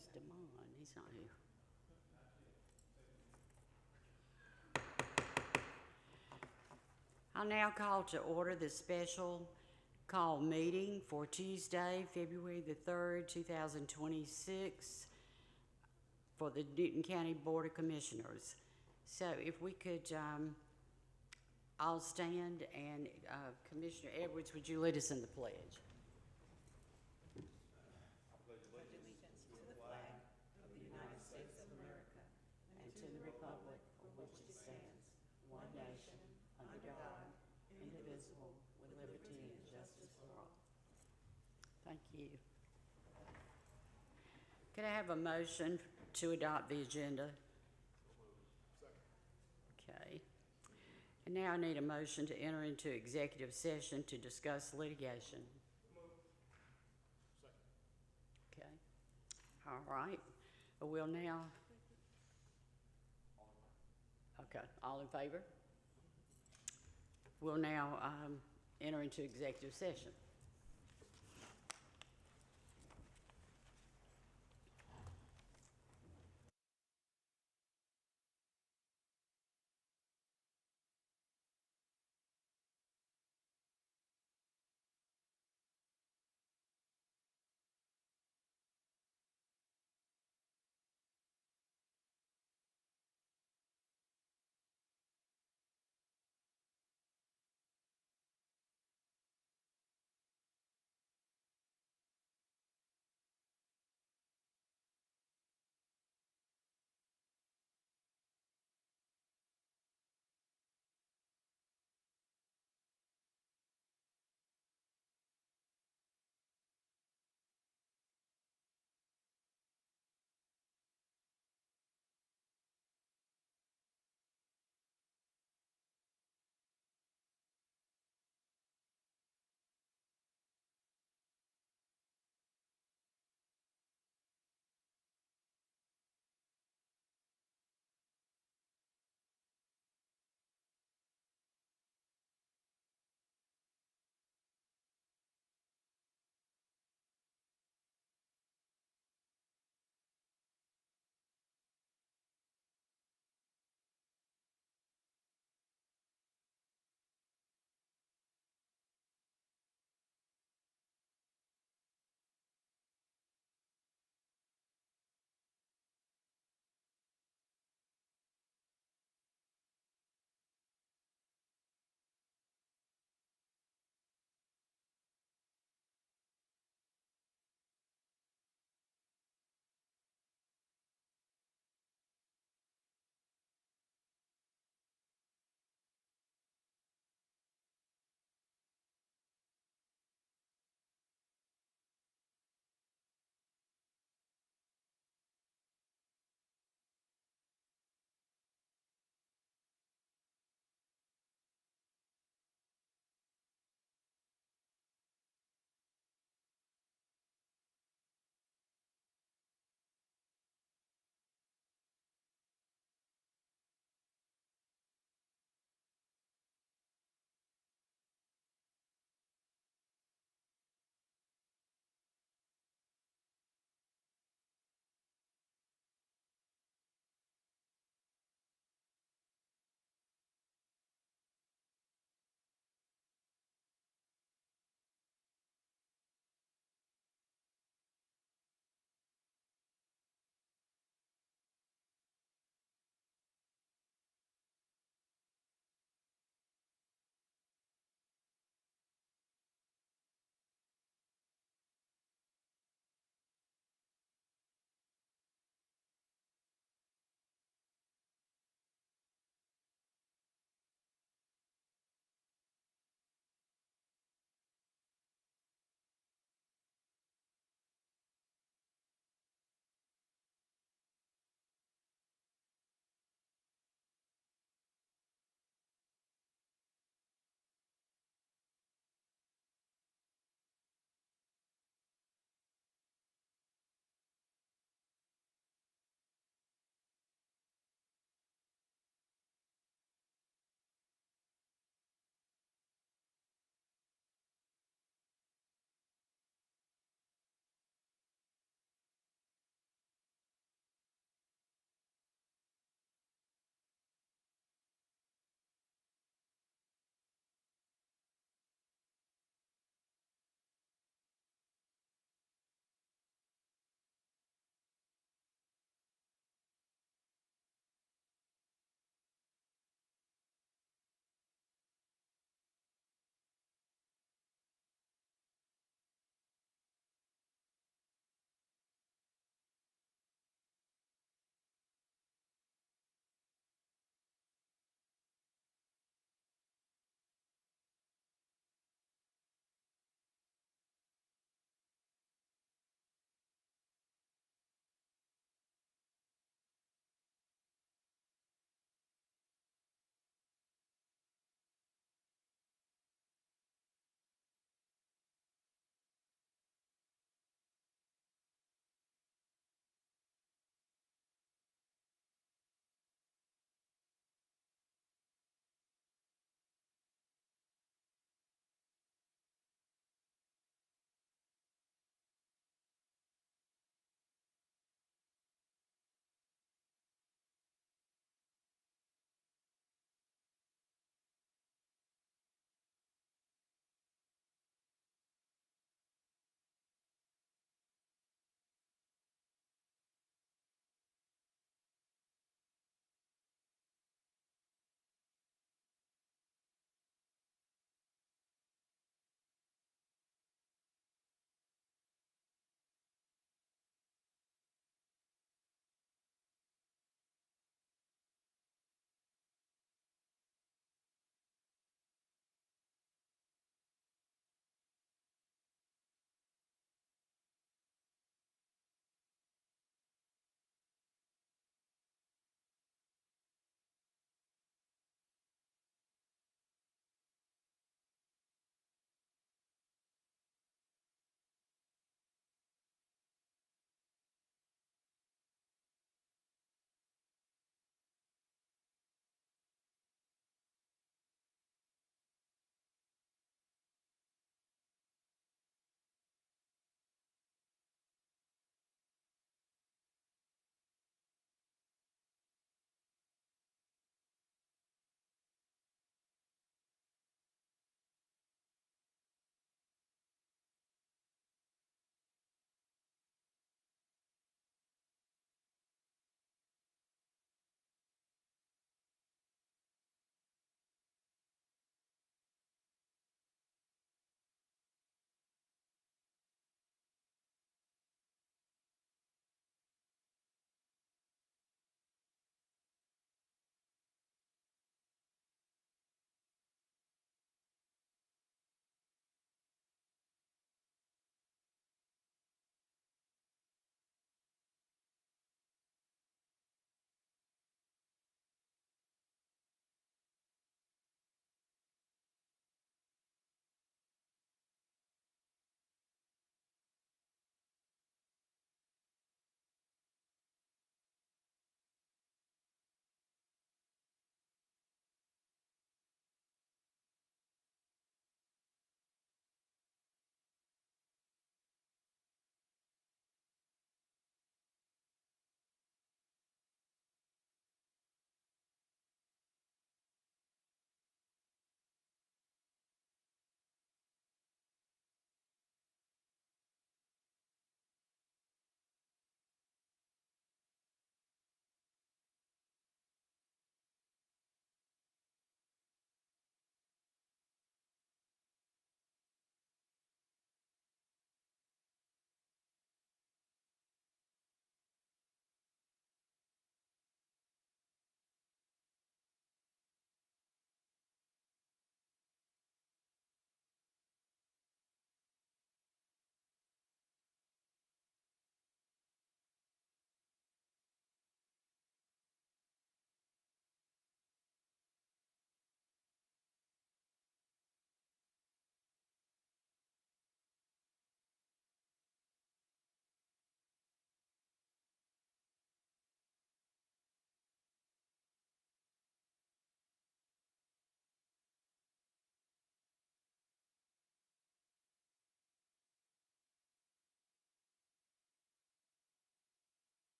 Where's Damon? He's not here. I'll now call to order the special call meeting for Tuesday, February the 3rd, 2026 for the Newton County Board of Commissioners. So if we could all stand, and Commissioner Edwards, would you lead us in the pledge? Allegiance to the flag of the United States of America and to the republic for which it stands, one nation, under God, indivisible, with liberty and justice for all. Thank you. Could I have a motion to adopt the agenda? Okay. And now I need a motion to enter into executive session to discuss litigation. Okay. All right. We'll now. Okay. All in favor? We'll now enter into executive session.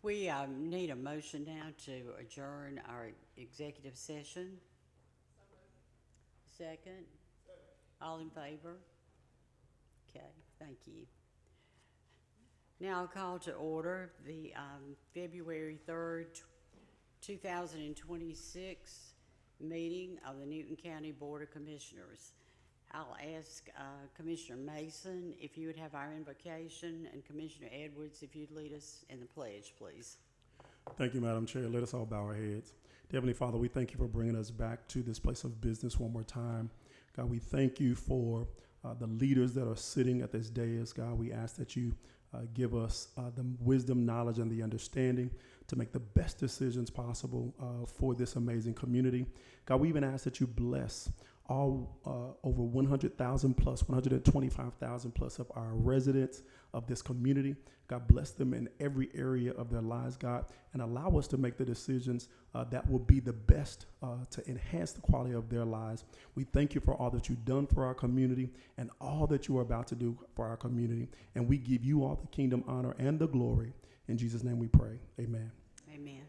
We need a motion now to adjourn our executive session. Second? All in favor? Okay, thank you. Now I'll call to order the February 3rd, 2026 meeting of the Newton County Board of Commissioners. I'll ask Commissioner Mason if you would have our invocation, and Commissioner Edwards if you'd lead us in the pledge, please. Thank you, Madam Chair. Let us all bow our heads. Dear Heavenly Father, we thank you for bringing us back to this place of business one more time. God, we thank you for the leaders that are sitting at this dais. God, we ask that you give us the wisdom, knowledge, and the understanding to make the best decisions possible for this amazing community. God, we even ask that you bless all over 100,000 plus, 125,000 plus of our residents of this community. God, bless them in every area of their lives, God, and allow us to make the decisions that will be the best to enhance the quality of their lives. We thank you for all that you've done for our community and all that you are about to do for our community. And we give you all the kingdom, honor, and the glory. In Jesus' name we pray. Amen. Amen.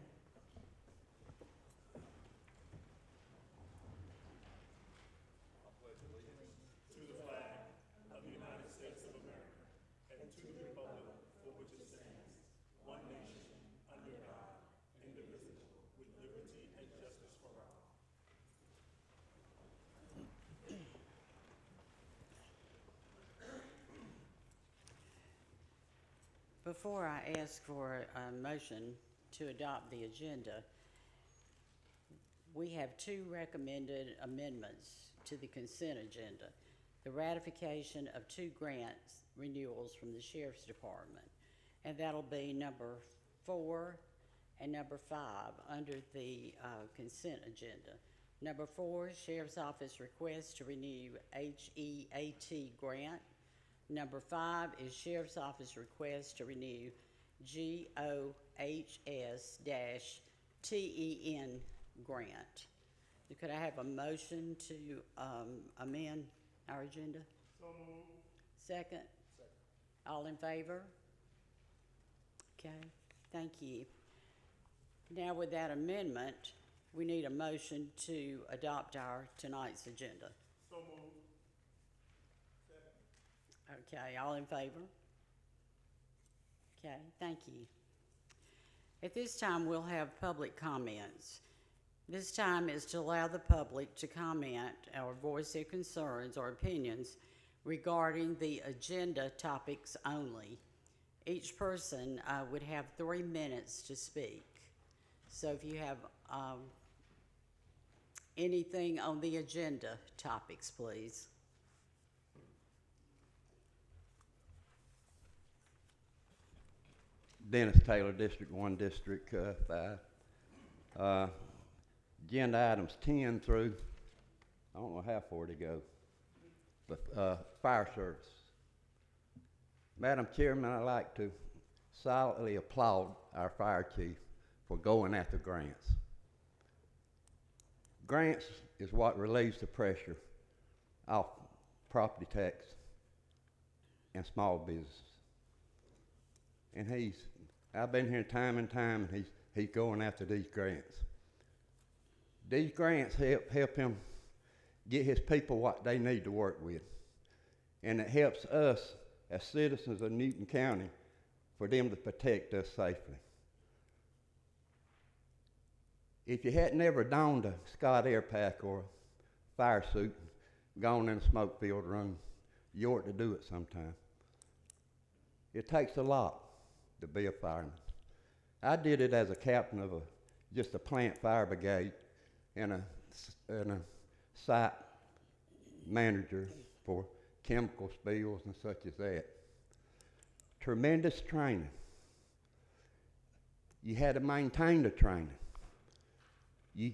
Before I ask for a motion to adopt the agenda, we have two recommended amendments to the consent agenda. The ratification of two grants renewals from the Sheriff's Department, and that'll be number 4 and number 5 under the consent agenda. Number 4, Sheriff's Office request to renew HEAT grant. Number 5 is Sheriff's Office request to renew GOHS-TEN grant. Could I have a motion to amend our agenda? So moved. Second? All in favor? Okay, thank you. Now with that amendment, we need a motion to adopt our tonight's agenda. So moved. Okay, all in favor? Okay, thank you. At this time, we'll have public comments. This time is to allow the public to comment or voice their concerns or opinions regarding the agenda topics only. Each person would have 3 minutes to speak. So if you have anything on the agenda topics, please. Dennis Taylor, District 1, District 5. Agenda items 10 through, I don't know how far to go, but fire service. Madam Chairman, I'd like to silently applaud our fire chief for going after grants. Grants is what relieves the pressure off property tax and small business. And I've been here time and time, and he's going after these grants. These grants help him get his people what they need to work with. And it helps us as citizens of Newton County for them to protect us safely. If you hadn't ever donned a Scott air pack or a fire suit, gone in a smoke-filled room, you ought to do it sometime. It takes a lot to be a fireman. I did it as a captain of just a plant fire brigade and a site manager for chemical spills and such as that. Tremendous training. You had to maintain the training. You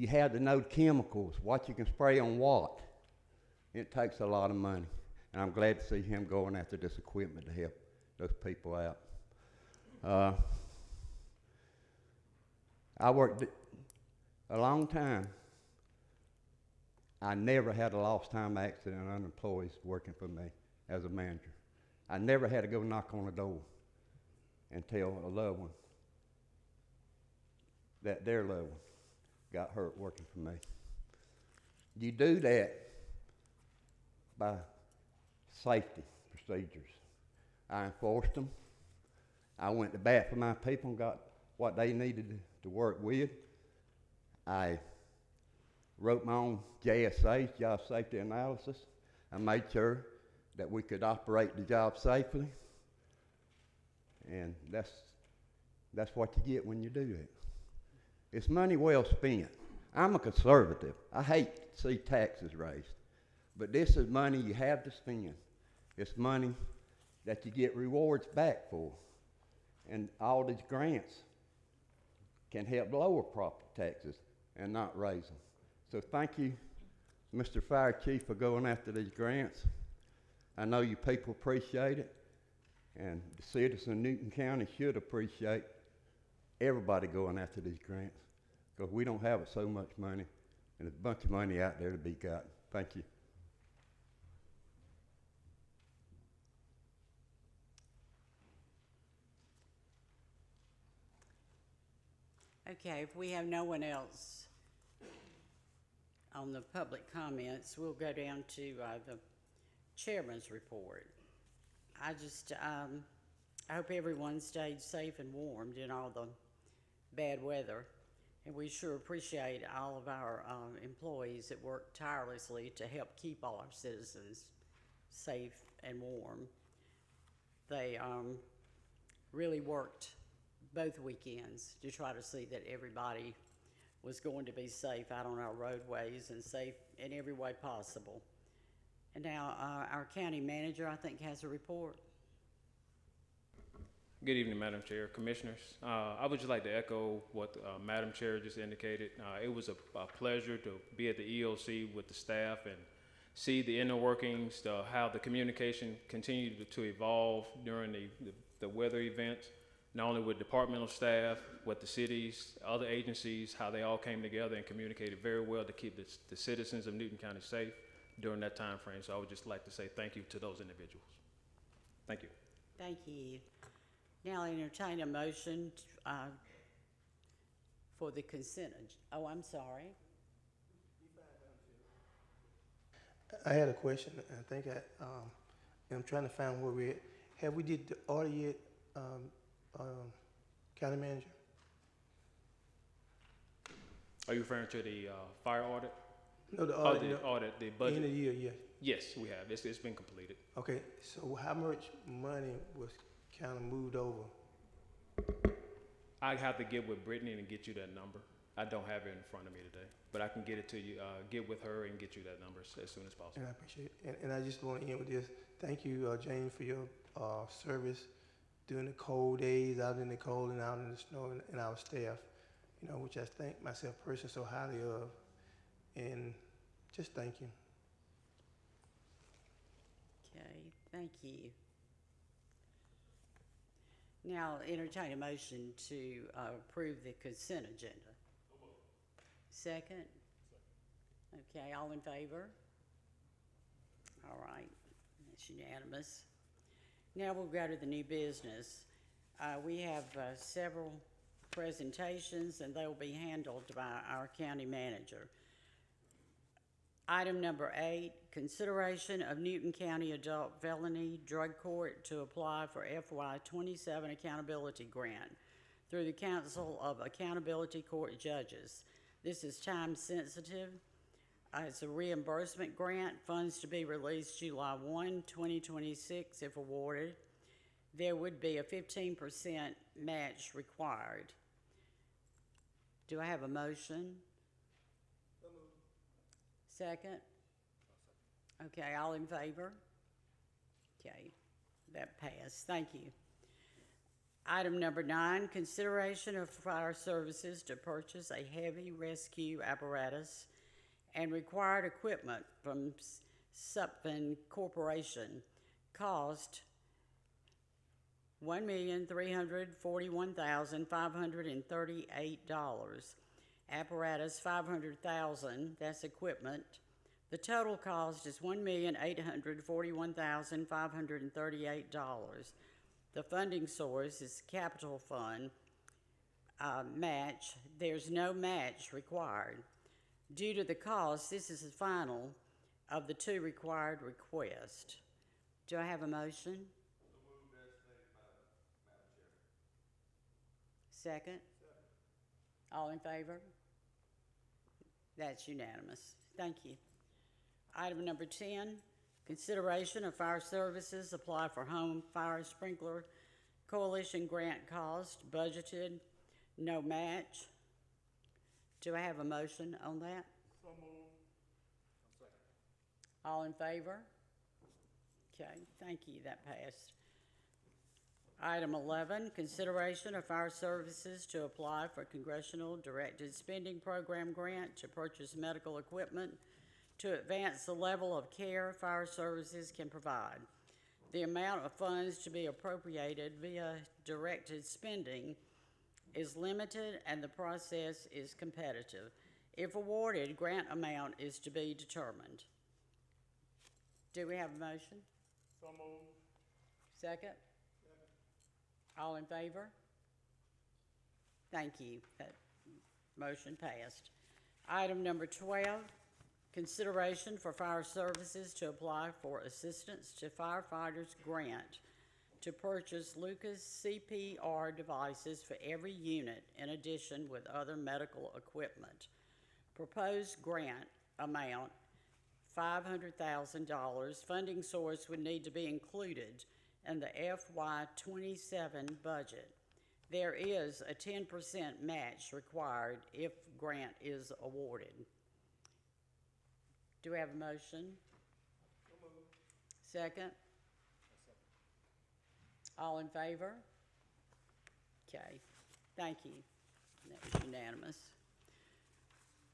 had to know chemicals, what you can spray on what. It takes a lot of money, and I'm glad to see him going after this equipment to help those people out. I worked a long time. I never had a lost time accident on employees working for me as a manager. I never had to go knock on a door and tell a loved one that their loved one got hurt working for me. You do that by safety procedures. I enforced them. I went to bat for my people and got what they needed to work with. I wrote my own JSA, job safety analysis. I made sure that we could operate the job safely. And that's what you get when you do that. It's money well spent. I'm a conservative. I hate to see taxes raised. But this is money you have to spend. It's money that you get rewards back for. And all these grants can help lower property taxes and not raise them. So thank you, Mr. Fire Chief, for going after these grants. I know you people appreciate it, and the citizens of Newton County should appreciate everybody going after these grants, because we don't have so much money, and there's a bunch of money out there to be got. Thank you. Okay, if we have no one else on the public comments, we'll go down to the chairman's report. I hope everyone stayed safe and warm during all the bad weather. And we sure appreciate all of our employees that work tirelessly to help keep all our citizens safe and warm. They really worked both weekends to try to see that everybody was going to be safe out on our roadways and safe in every way possible. And now our county manager, I think, has a report. Good evening, Madam Chair, Commissioners. I would just like to echo what Madam Chair just indicated. It was a pleasure to be at the EOC with the staff and see the inner workings, how the communication continued to evolve during the weather events, not only with departmental staff, with the cities, other agencies, how they all came together and communicated very well to keep the citizens of Newton County safe during that time frame. So I would just like to say thank you to those individuals. Thank you. Thank you. Now I entertain a motion for the consent. Oh, I'm sorry. I had a question. I think I'm trying to find where we're at. Have we did the audit yet, County Manager? Are you referring to the fire audit? No, the Oh, audit. the audit, the budget? End of the year, yeah. Yes, we have. It's been completed. Okay, so how much money was kind of moved over? I have to get with Brittany and get you that number. I don't have it in front of me today, but I can get it to you, get with her and get you that number as soon as possible. And I appreciate it. And I just want to end with this. Thank you, Jane, for your service during the cold days, out in the cold and out in the snow, and our staff, which I thank myself personally so highly of. And just thank you. Okay, thank you. Now entertain a motion to approve the consent agenda. Second? Okay, all in favor? All right, that's unanimous. Now we'll go to the new business. We have several presentations, and they will be handled by our county manager. Item number 8, consideration of Newton County Adult Felony Drug Court to apply for FY27 accountability grant through the Council of Accountability Court Judges. This is time sensitive. It's a reimbursement grant, funds to be released July 1, 2026 if awarded. There would be a 15% match required. Do I have a motion? Second? Okay, all in favor? Okay, that passed. Thank you. Item number 9, consideration of fire services to purchase a heavy rescue apparatus and required equipment from Supfin Corporation. Cost $1,341,538. Apparatus $500,000. That's equipment. The total cost is $1,841,538. The funding source is Capital Fund. match. There's no match required. Due to the cost, this is the final of the two required requests. Do I have a motion? Second? All in favor? That's unanimous. Thank you. Item number 10, consideration of fire services apply for home fire sprinkler coalition grant cost, budgeted, no match. Do I have a motion on that? So moved. All in favor? Okay, thank you, that passed. Item 11, consideration of fire services to apply for Congressional Directed Spending Program grant to purchase medical equipment to advance the level of care fire services can provide. The amount of funds to be appropriated via directed spending is limited and the process is competitive. If awarded, grant amount is to be determined. Do we have a motion? So moved. Second? All in favor? Thank you. That motion passed. Item number 12, consideration for fire services to apply for assistance to firefighters grant to purchase Lucas CPR devices for every unit in addition with other medical equipment. Proposed grant amount, $500,000. Funding source would need to be included in the FY27 budget. There is a 10% match required if grant is awarded. Do we have a motion? Second? All in favor? Okay, thank you. That was unanimous.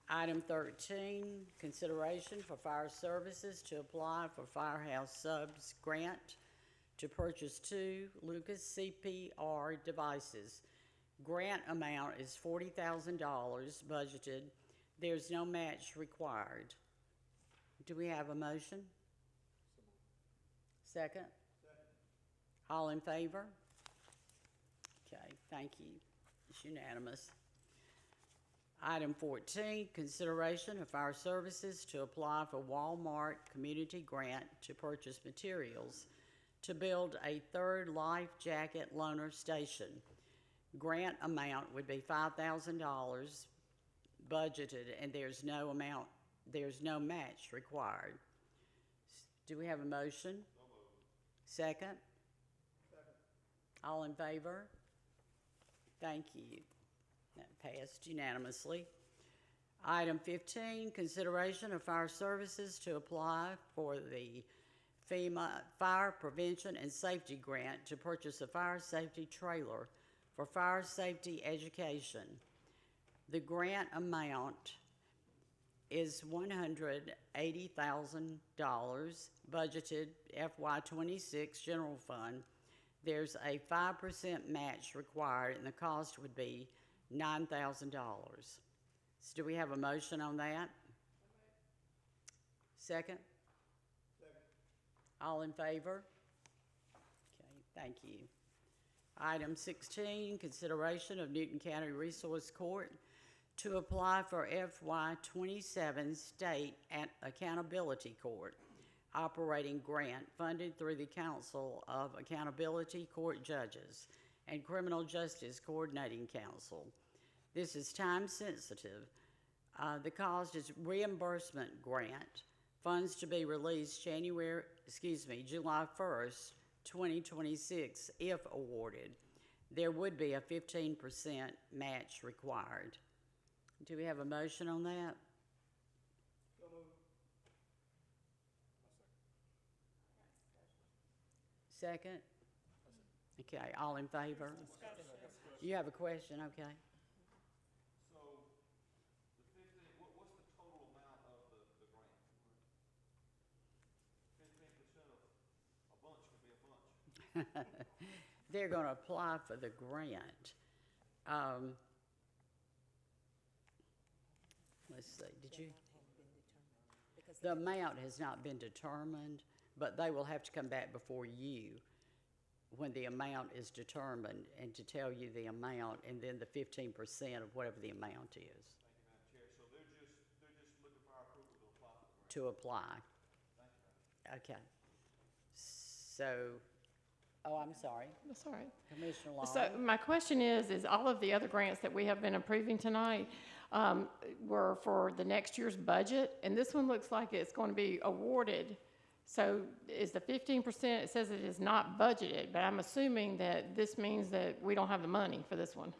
Item 13, consideration for fire services to apply for Firehouse Subs grant to purchase 2 Lucas CPR devices. Grant amount is $40,000 budgeted. There's no match required. Do we have a motion? Second? All in favor? Okay, thank you. It's unanimous. Item 14, consideration of fire services to apply for Walmart community grant to purchase materials to build a 3rd life jacket loaner station. Grant amount would be $5,000 budgeted and there's no match required. Do we have a motion? Second? All in favor? Thank you. That passed unanimously. Item 15, consideration of fire services to apply for the FEMA Fire Prevention and Safety Grant to purchase a fire safety trailer for fire safety education. The grant amount is $180,000, budgeted FY26 general fund. There's a 5% match required and the cost would be $9,000. So do we have a motion on that? Second? All in favor? Okay, thank you. Item 16, consideration of Newton County Resource Court to apply for FY27 State Accountability Court operating grant funded through the Council of Accountability Court Judges and Criminal Justice Coordinating Council. This is time sensitive. The cost is reimbursement grant. Funds to be released July 1st, 2026 if awarded. There would be a 15% match required. Do we have a motion on that? Second? Okay, all in favor? You have a question, okay. So, the 15, what's the total amount of the grant? 15% of a bunch could be a bunch. They're gonna apply for the grant. Let's see, did you? The amount has not been determined, but they will have to come back before you when the amount is determined, and to tell you the amount, and then the 15% of whatever the amount is Thank you, Madam Chair. So they're just looking for our approval to apply for the grant. to apply. Thank you, Madam Chair. Okay. So, oh, I'm sorry, That's all right. Commissioner Long. So my question is all of the other grants that we have been approving tonight were for the next year's budget, and this one looks like it's going to be awarded. So is the 15%, it says it is not budgeted, but I'm assuming that this means that we don't have the money for this one.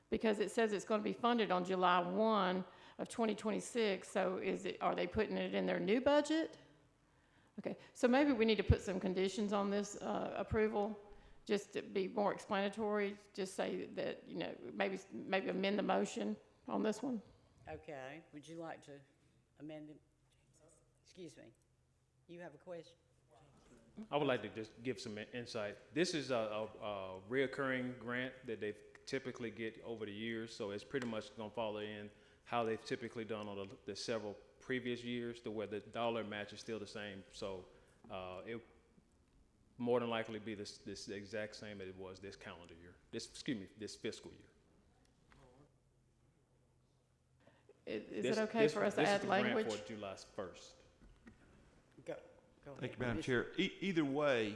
Because it says it's going to be funded on July 1 of 2026, so are they putting it in their new budget? Okay, so maybe we need to put some conditions on this approval, just to be more explanatory, just say that, you know, maybe amend the motion on this one. Okay, would you like to amend it? Excuse me, you have a question? I would like to just give some insight. This is a reoccurring grant that they typically get over the years, so it's pretty much going to follow in how they've typically done on the several previous years, to where the dollar match is still the same. So it more than likely be this exact same as it was this calendar year. This fiscal year. Is it okay for us to add language? This is the grant for July 1st. Go ahead. Thank you, Madam Chair. Either way,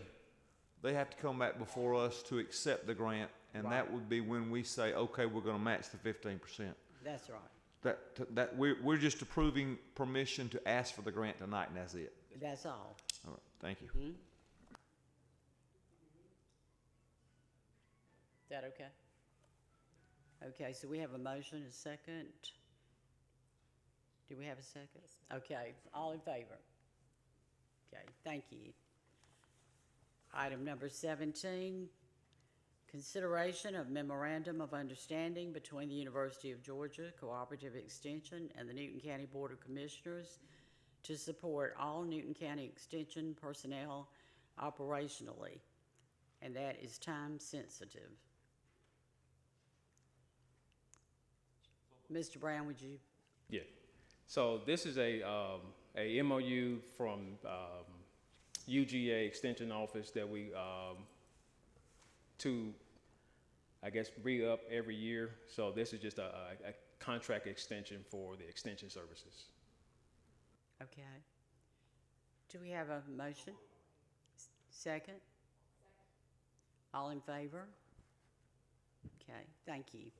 they have to come back before us to accept the grant, and that would be when we say, okay, we're going to match the 15%. That's right, That we're just approving permission to ask for the grant tonight, and that's it. that's all. All right, thank you. Is that okay? Okay, so we have a motion, a second. Do we have a second? Okay, all in favor? Okay, thank you. Item number 17, consideration of memorandum of understanding between the University of Georgia Cooperative Extension and the Newton County Board of Commissioners to support all Newton County Extension personnel operationally, and that is time sensitive. Mr. Brown, would you? Yeah. So this is a MOU from UGA Extension Office that we to, I guess, re-up every year. So this is just a contract extension for the extension services. Okay. Do we have a motion? Second? All in favor? Okay, thank you.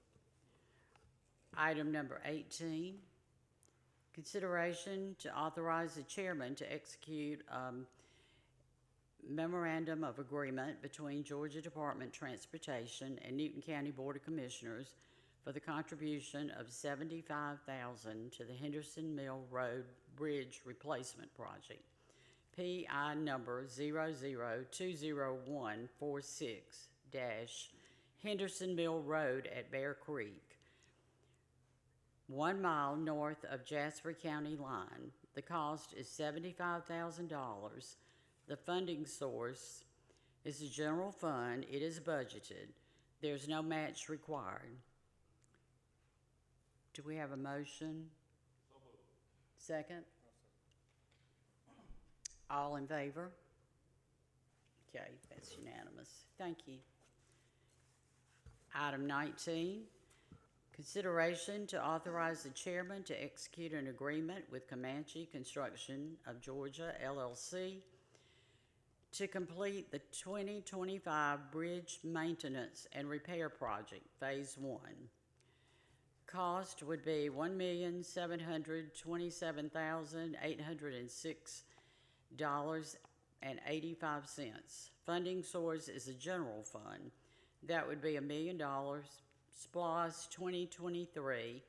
Item number 18, consideration to authorize the chairman to execute memorandum of agreement between Georgia Department of Transportation and Newton County Board of Commissioners for the contribution of $75,000 to the Henderson Mill Road Bridge Replacement Project, PI number 0020146- Henderson Mill Road at Bear Creek, 1 mile north of Jasper County line. The cost is $75,000. The funding source is the general fund. It is budgeted. There's no match required. Do we have a motion? So moved. Second? All in favor? Okay, that's unanimous. Thank you. Item 19, consideration to authorize the chairman to execute an agreement with Comanche Construction of Georgia, LLC, to complete the 2025 Bridge Maintenance and Repair Project, Phase 1. Cost would be $1,727,806.85. Funding source is a general fund. That would be $1 million. SPLOST 2023,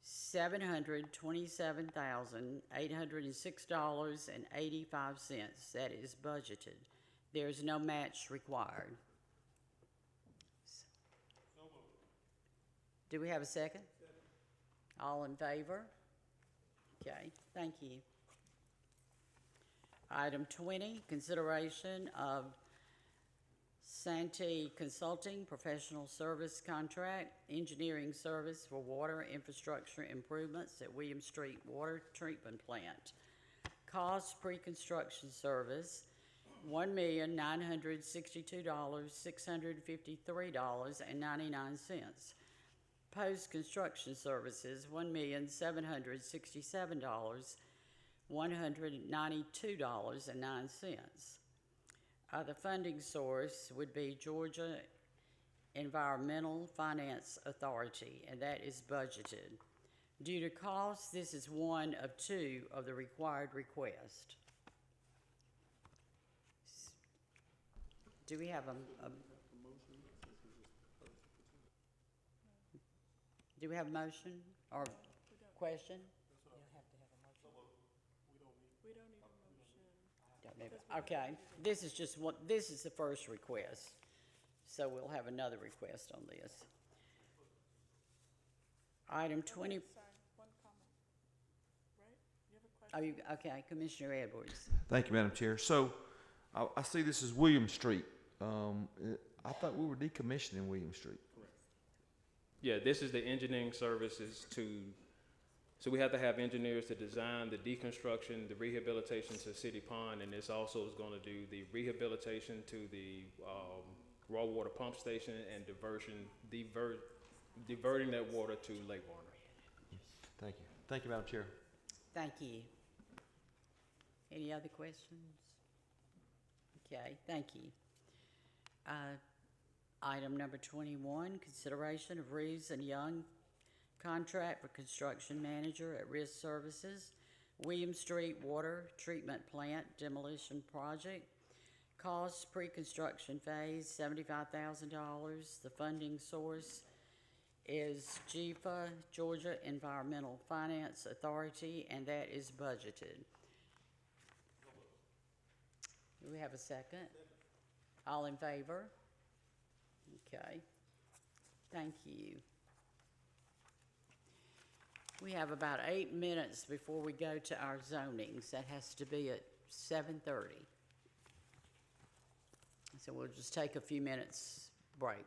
$727,806.85. That is budgeted. There's no match required. So moved. Do we have a second? All in favor? Okay, thank you. Item 20, consideration of Santee Consulting Professional Service Contract, engineering service for water infrastructure improvements at William Street Water Treatment Plant. Cost pre-construction service $1,962,653.99. Post-construction services, $1,767,192.09. The funding source would be Georgia Environmental Finance Authority, and that is budgeted. Due to costs, this is one of two of the required requests. Do we have do we have a motion or question? Don't need it. Okay, this is just what, this is the first request, so we'll have another request on this. Item 20. Sorry, one comment. Right? You have a question? Okay, Commissioner Edwards. Thank you, Madam Chair. So I see this is William Street. I thought we were decommissioning William Street. Yeah, this is the engineering services so we have to have engineers to design the deconstruction, the rehabilitation to City Pond, and this also is going to do the rehabilitation to the raw water pump station and diverting that water to Lake Warner. Thank you. Thank you, Madam Chair. Thank you. Any other questions? Okay, thank you. Item number 21, consideration of Reeves and Young contract for construction manager at Risk Services, William Street Water Treatment Plant demolition project. Cost pre-construction phase, $75,000. The funding source is GEFA, Georgia Environmental Finance Authority, and that is budgeted. Do we have a second? All in favor? Okay, thank you. We have about 8 minutes before we go to our zonings. That has to be at 7:30. So we'll just take a few minutes break.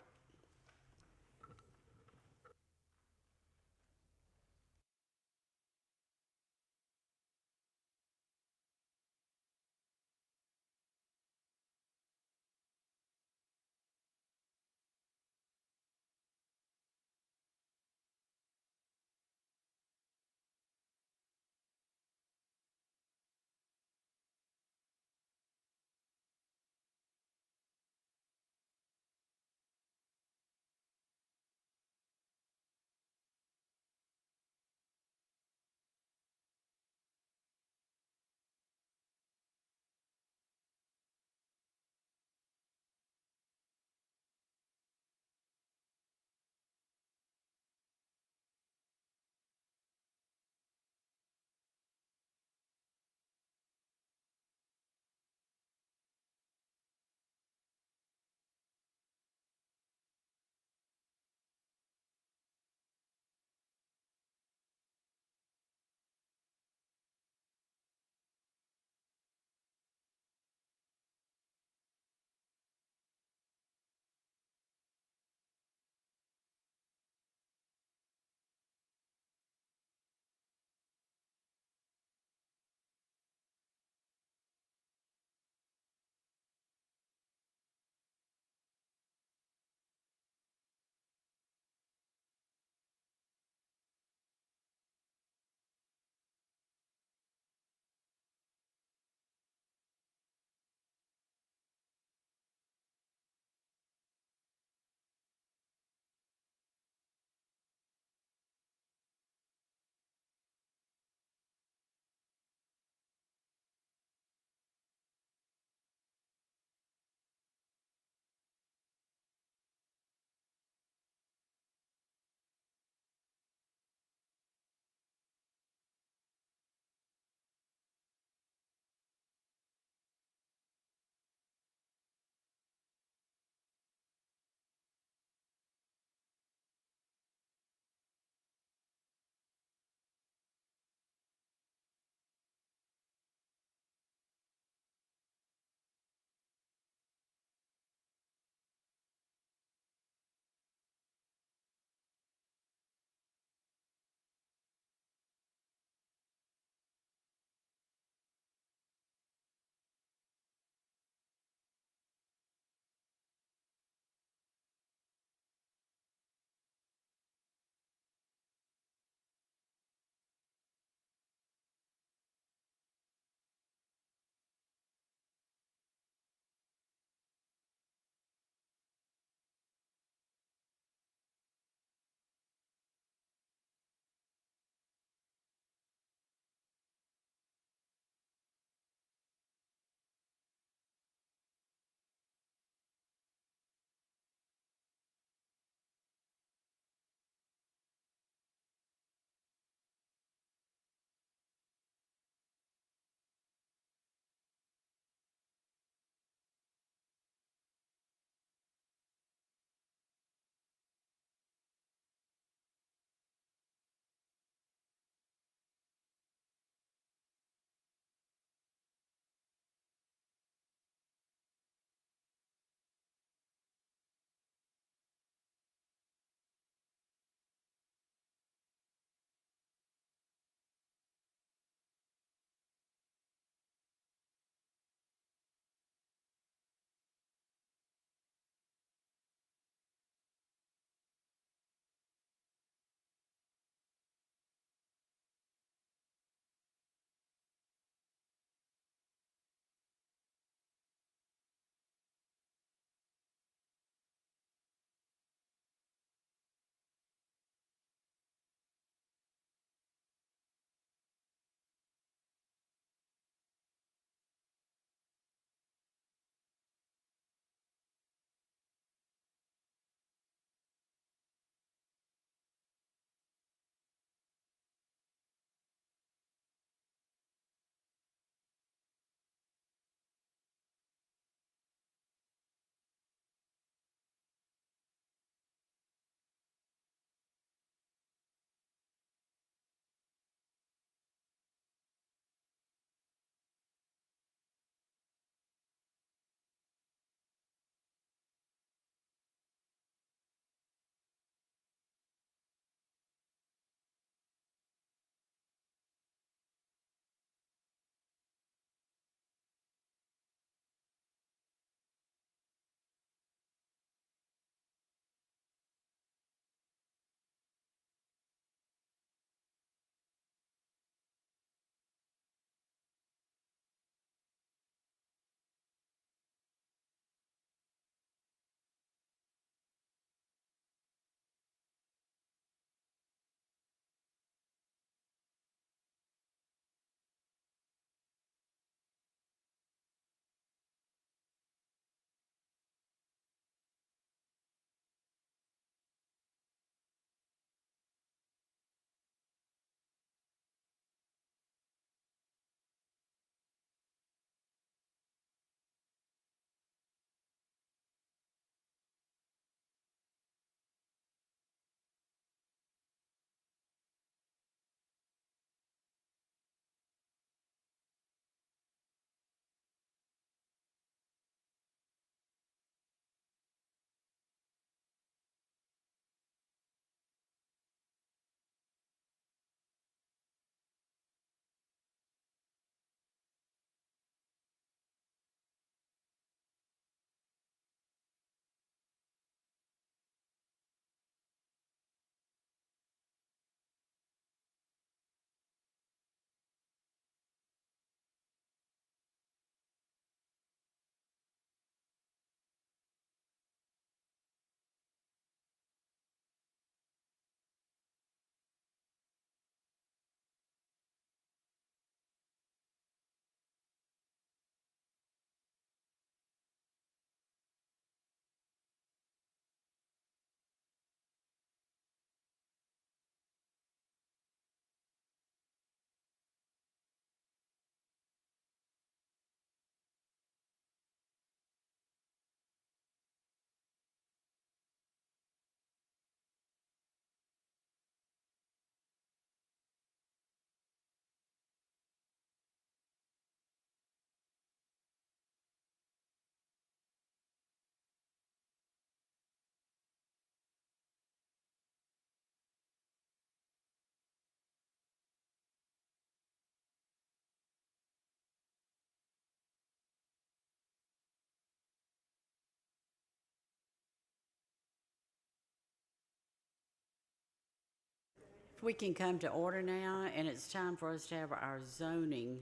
We can come to order now, and it's time for us to have our zoning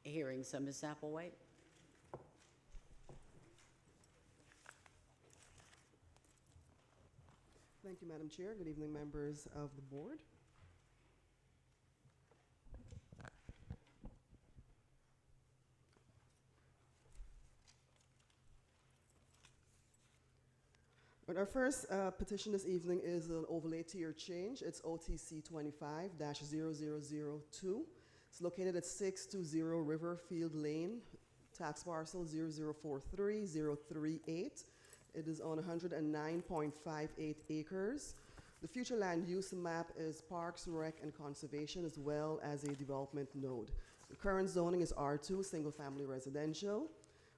hearing. So, Ms. Applewhite? Thank you, Madam Chair. Good evening, members of the board. But our first petition this evening is an overlay tier change. It's OTC 25-0002. It's located at 620 Riverfield Lane, tax parcel 0043038. It is on 109.58 acres. The future land use map is Parks, Rec, and Conservation, as well as a development node. The current zoning is R2, single-family residential.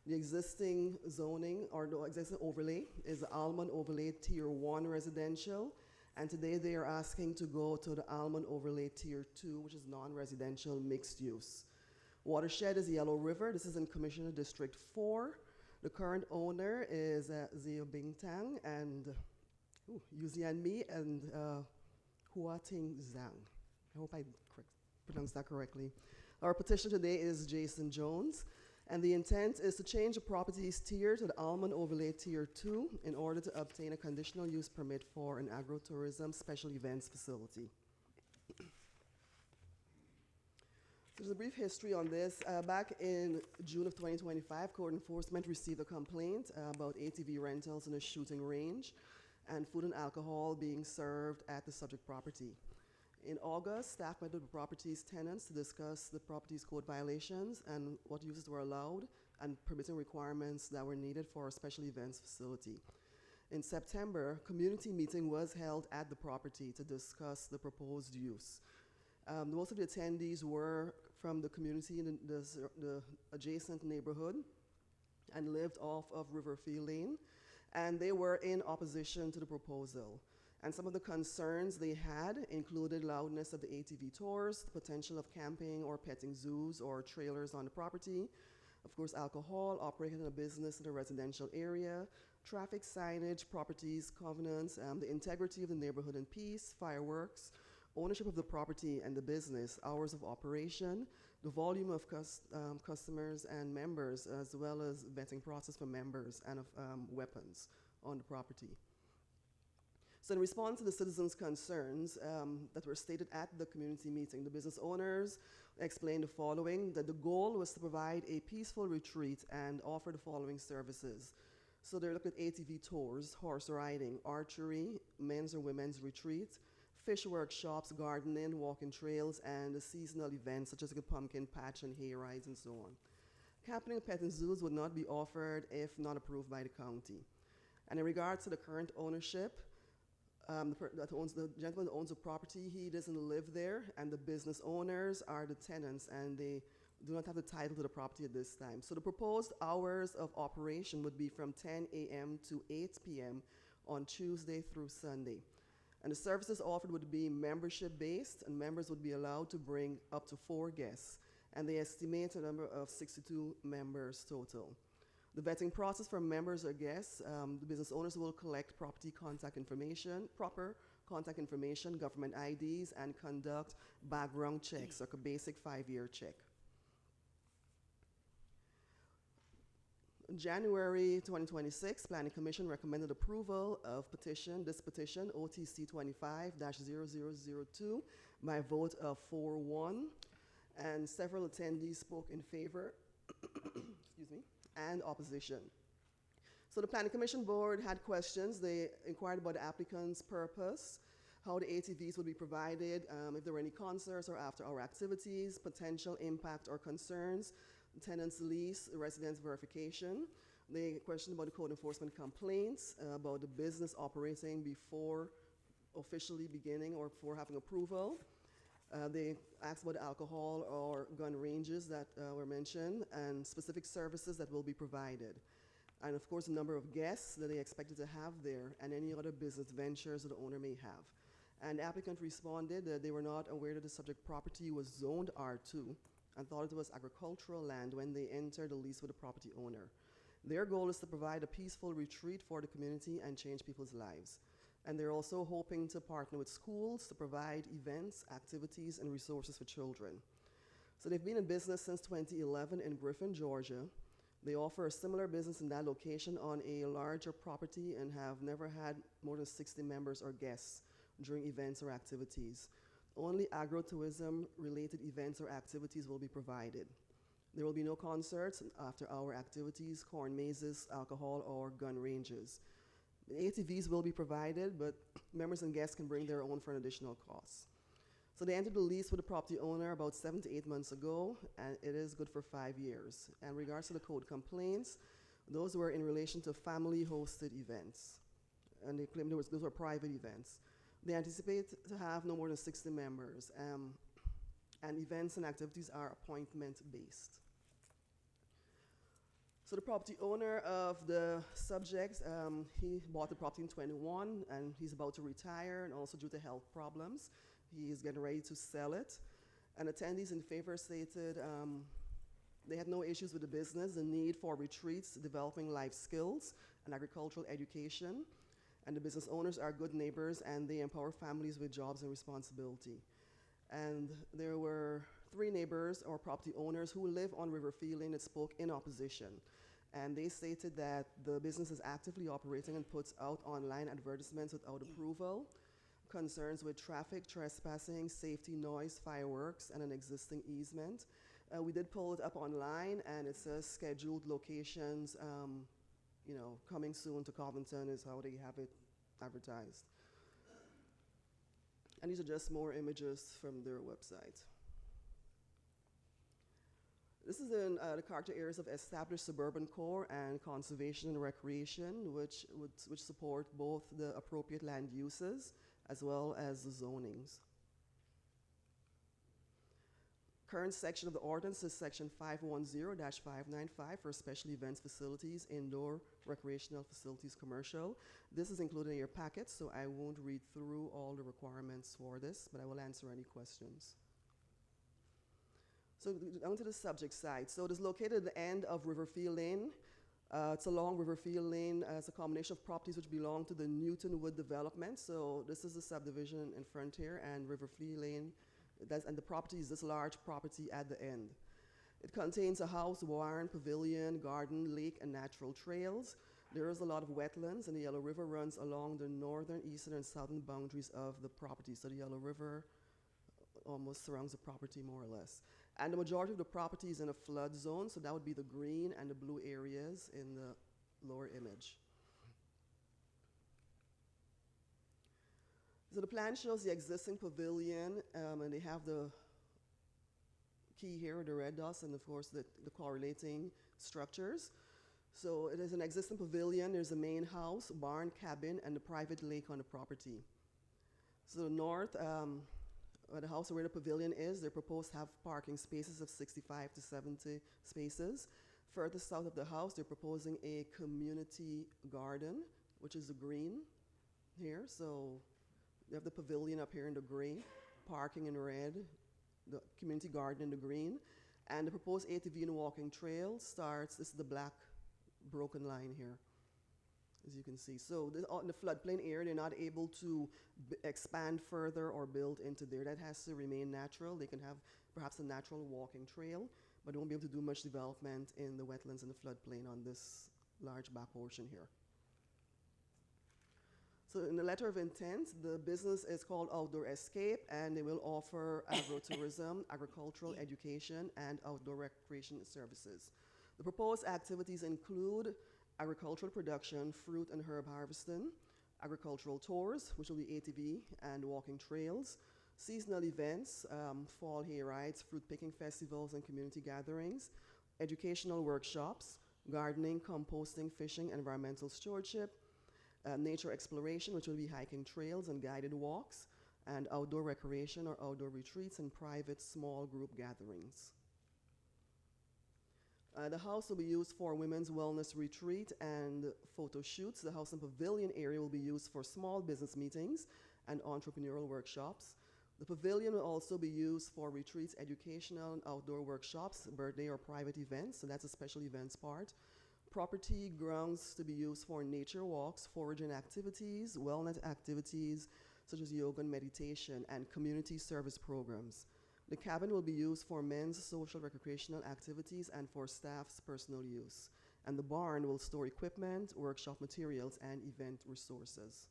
The existing zoning, or the existing overlay, is the Almond Overlay Tier 1 residential, and today they are asking to go to the Almond Overlay Tier 2, which is non-residential mixed use. Watershed is Yellow River. This is in Commissioner District 4. The current owner is Zio Bingtang and Yuzian Mi and Hua Ting Zhang. I hope I pronounced that correctly. Our petition today is Jason Jones. And the intent is to change the property's tier to the Almond Overlay Tier 2 in order to obtain a conditional use permit for an agro-tourism special events facility. There's a brief history on this. Back in June of 2025, code enforcement received a complaint about ATV rentals in a shooting range and food and alcohol being served at the subject property. In August, staff met with the property's tenants to discuss the property's code violations and what uses were allowed and permitting requirements that were needed for a special events facility. In September, community meeting was held at the property to discuss the proposed use. Most of the attendees were from the community in the adjacent neighborhood and lived off of Riverfield Lane, and they were in opposition to the proposal. And some of the concerns they had included loudness of the ATV tours, the potential of camping or petting zoos or trailers on the property, of course alcohol, operating a business in a residential area, traffic signage, properties, covenants, the integrity of the neighborhood and peace, fireworks, ownership of the property and the business, hours of operation, the volume of customers and members, as well as vetting process for members and of weapons on the property. So in response to the citizens' concerns that were stated at the community meeting, the business owners explained the following, that the goal was to provide a peaceful retreat and offer the following services. So they looked at ATV tours, horse riding, archery, men's or women's retreat, fish workshops, gardening, walking trails, and the seasonal events such as the pumpkin patch and hay rides and so on. Camping and petting zoos would not be offered if not approved by the county. And in regards to the current ownership, the gentleman that owns the property, he doesn't live there, and the business owners are the tenants, and they do not have the title to the property at this time. So the proposed hours of operation would be from 10 a.m. to 8 p.m. on Tuesday through Sunday. And the services offered would be membership-based, and members would be allowed to bring up to 4 guests, and they estimate a number of 62 members total. The vetting process for members or guests, the business owners will collect property contact information, proper contact information, government IDs, and conduct background checks, like a basic 5-year check. In January 2026, Planning Commission recommended approval of this petition, OTC 25-0002, by a vote of 4-1, and several attendees spoke in favor, excuse me, and opposition. So the Planning Commission board had questions. They inquired about the applicant's purpose, how the ATVs would be provided, if there were any concerts or after-hour activities, potential impact or concerns, tenant's lease, residence verification. They questioned about the code enforcement complaints, about the business operating before officially beginning or before having approval. They asked about alcohol or gun ranges that were mentioned and specific services that will be provided. And of course, the number of guests that they expected to have there and any other business ventures that the owner may have. And the applicant responded that they were not aware that the subject property was zoned R2 and thought it was agricultural land when they entered the lease with the property owner. Their goal is to provide a peaceful retreat for the community and change people's lives. And they're also hoping to partner with schools to provide events, activities, and resources for children. So they've been in business since 2011 in Griffin, Georgia. They offer a similar business in that location on a larger property and have never had more than 60 members or guests during events or activities. Only agro-tourism related events or activities will be provided. There will be no concerts, after-hour activities, corn mazes, alcohol, or gun ranges. The ATVs will be provided, but members and guests can bring their own for an additional cost. So they entered the lease with the property owner about 7 to 8 months ago, and it is good for 5 years. And regards to the code complaints, those were in relation to family-hosted events. And they claimed those were private events. They anticipate to have no more than 60 members, and events and activities are appointment-based. So the property owner of the subject, he bought the property in 21, and he's about to retire, and also due to health problems, he is getting ready to sell it. And attendees in favor stated they had no issues with the business, the need for retreats, developing life skills, and agricultural education. And the business owners are good neighbors, and they empower families with jobs and responsibility. And there were 3 neighbors or property owners who live on Riverfield Lane that spoke in opposition. And they stated that the business is actively operating and puts out online advertisements without approval, concerns with traffic, trespassing, safety, noise, fireworks, and an existing easement. We did pull it up online, and it says scheduled locations, coming soon to Covington is how they have it advertised. And these are just more images from their website. This is in the character areas of established suburban core and conservation and recreation, which support both the appropriate land uses as well as the zonings. Current section of the ordinance is section 510-595 for special events facilities, indoor recreational facilities, commercial. This is included in your packet, so I won't read through all the requirements for this, but I will answer any questions. So down to the subject side. So it is located at the end of Riverfield Lane. It's along Riverfield Lane. It's a combination of properties which belong to the Newtonwood development. So this is the subdivision in front here, and Riverfield Lane, and the property is this large property at the end. It contains a house, barn, pavilion, garden, lake, and natural trails. There is a lot of wetlands, and the Yellow River runs along the northern, eastern, and southern boundaries of the property. So the Yellow River almost surrounds the property more or less. And the majority of the property is in a flood zone, so that would be the green and the blue areas in the lower image. So the plan shows the existing pavilion, and they have the key here, the red dots, and of course the correlating structures. So it is an existing pavilion. There's a main house, barn, cabin, and the private lake on the property. So the north, the house where the pavilion is, they're proposed to have parking spaces of 65 to 70 spaces. Further south of the house, they're proposing a community garden, which is the green here. So you have the pavilion up here in the gray, parking in red, the community garden in the green, and the proposed ATV and walking trail starts, this is the black broken line here, as you can see. So in the floodplain area, they're not able to expand further or build into there. That has to remain natural. They can have perhaps a natural walking trail, but they won't be able to do much development in the wetlands and the floodplain on this large back portion here. So in the letter of intent, the business is called Outdoor Escape, and they will offer agro-tourism, agricultural education, and outdoor recreation services. The proposed activities include agricultural production, fruit and herb harvesting, agricultural tours, which will be ATV and walking trails, seasonal events, fall hay rides, fruit picking festivals and community gatherings, educational workshops, gardening, composting, fishing, environmental stewardship, nature exploration, which will be hiking trails and guided walks, and outdoor recreation or outdoor retreats and private small group gatherings. The house will be used for women's wellness retreat and photo shoots. The house and pavilion area will be used for small business meetings and entrepreneurial workshops. The pavilion will also be used for retreats, educational and outdoor workshops, birthday or private events, so that's a special events part. Property grounds to be used for nature walks, foraging activities, wellness activities such as yoga and meditation, and community service programs. The cabin will be used for men's social recreational activities and for staff's personal use. And the barn will store equipment, workshop materials, and event resources.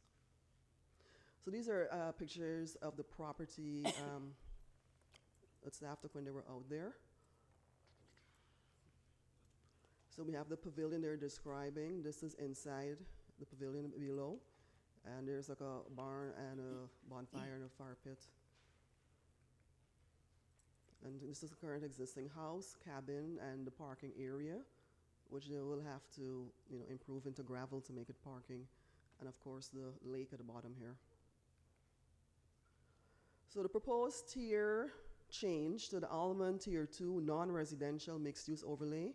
So these are pictures of the property that's after when they were out there. So we have the pavilion they're describing. This is inside the pavilion below. And there's like a barn and a bonfire and a fire pit. And this is the current existing house, cabin, and the parking area, which they will have to, improve into gravel to make it parking. And of course, the lake at the bottom here. So the proposed tier change to the Almond Tier 2 non-residential mixed-use overlay,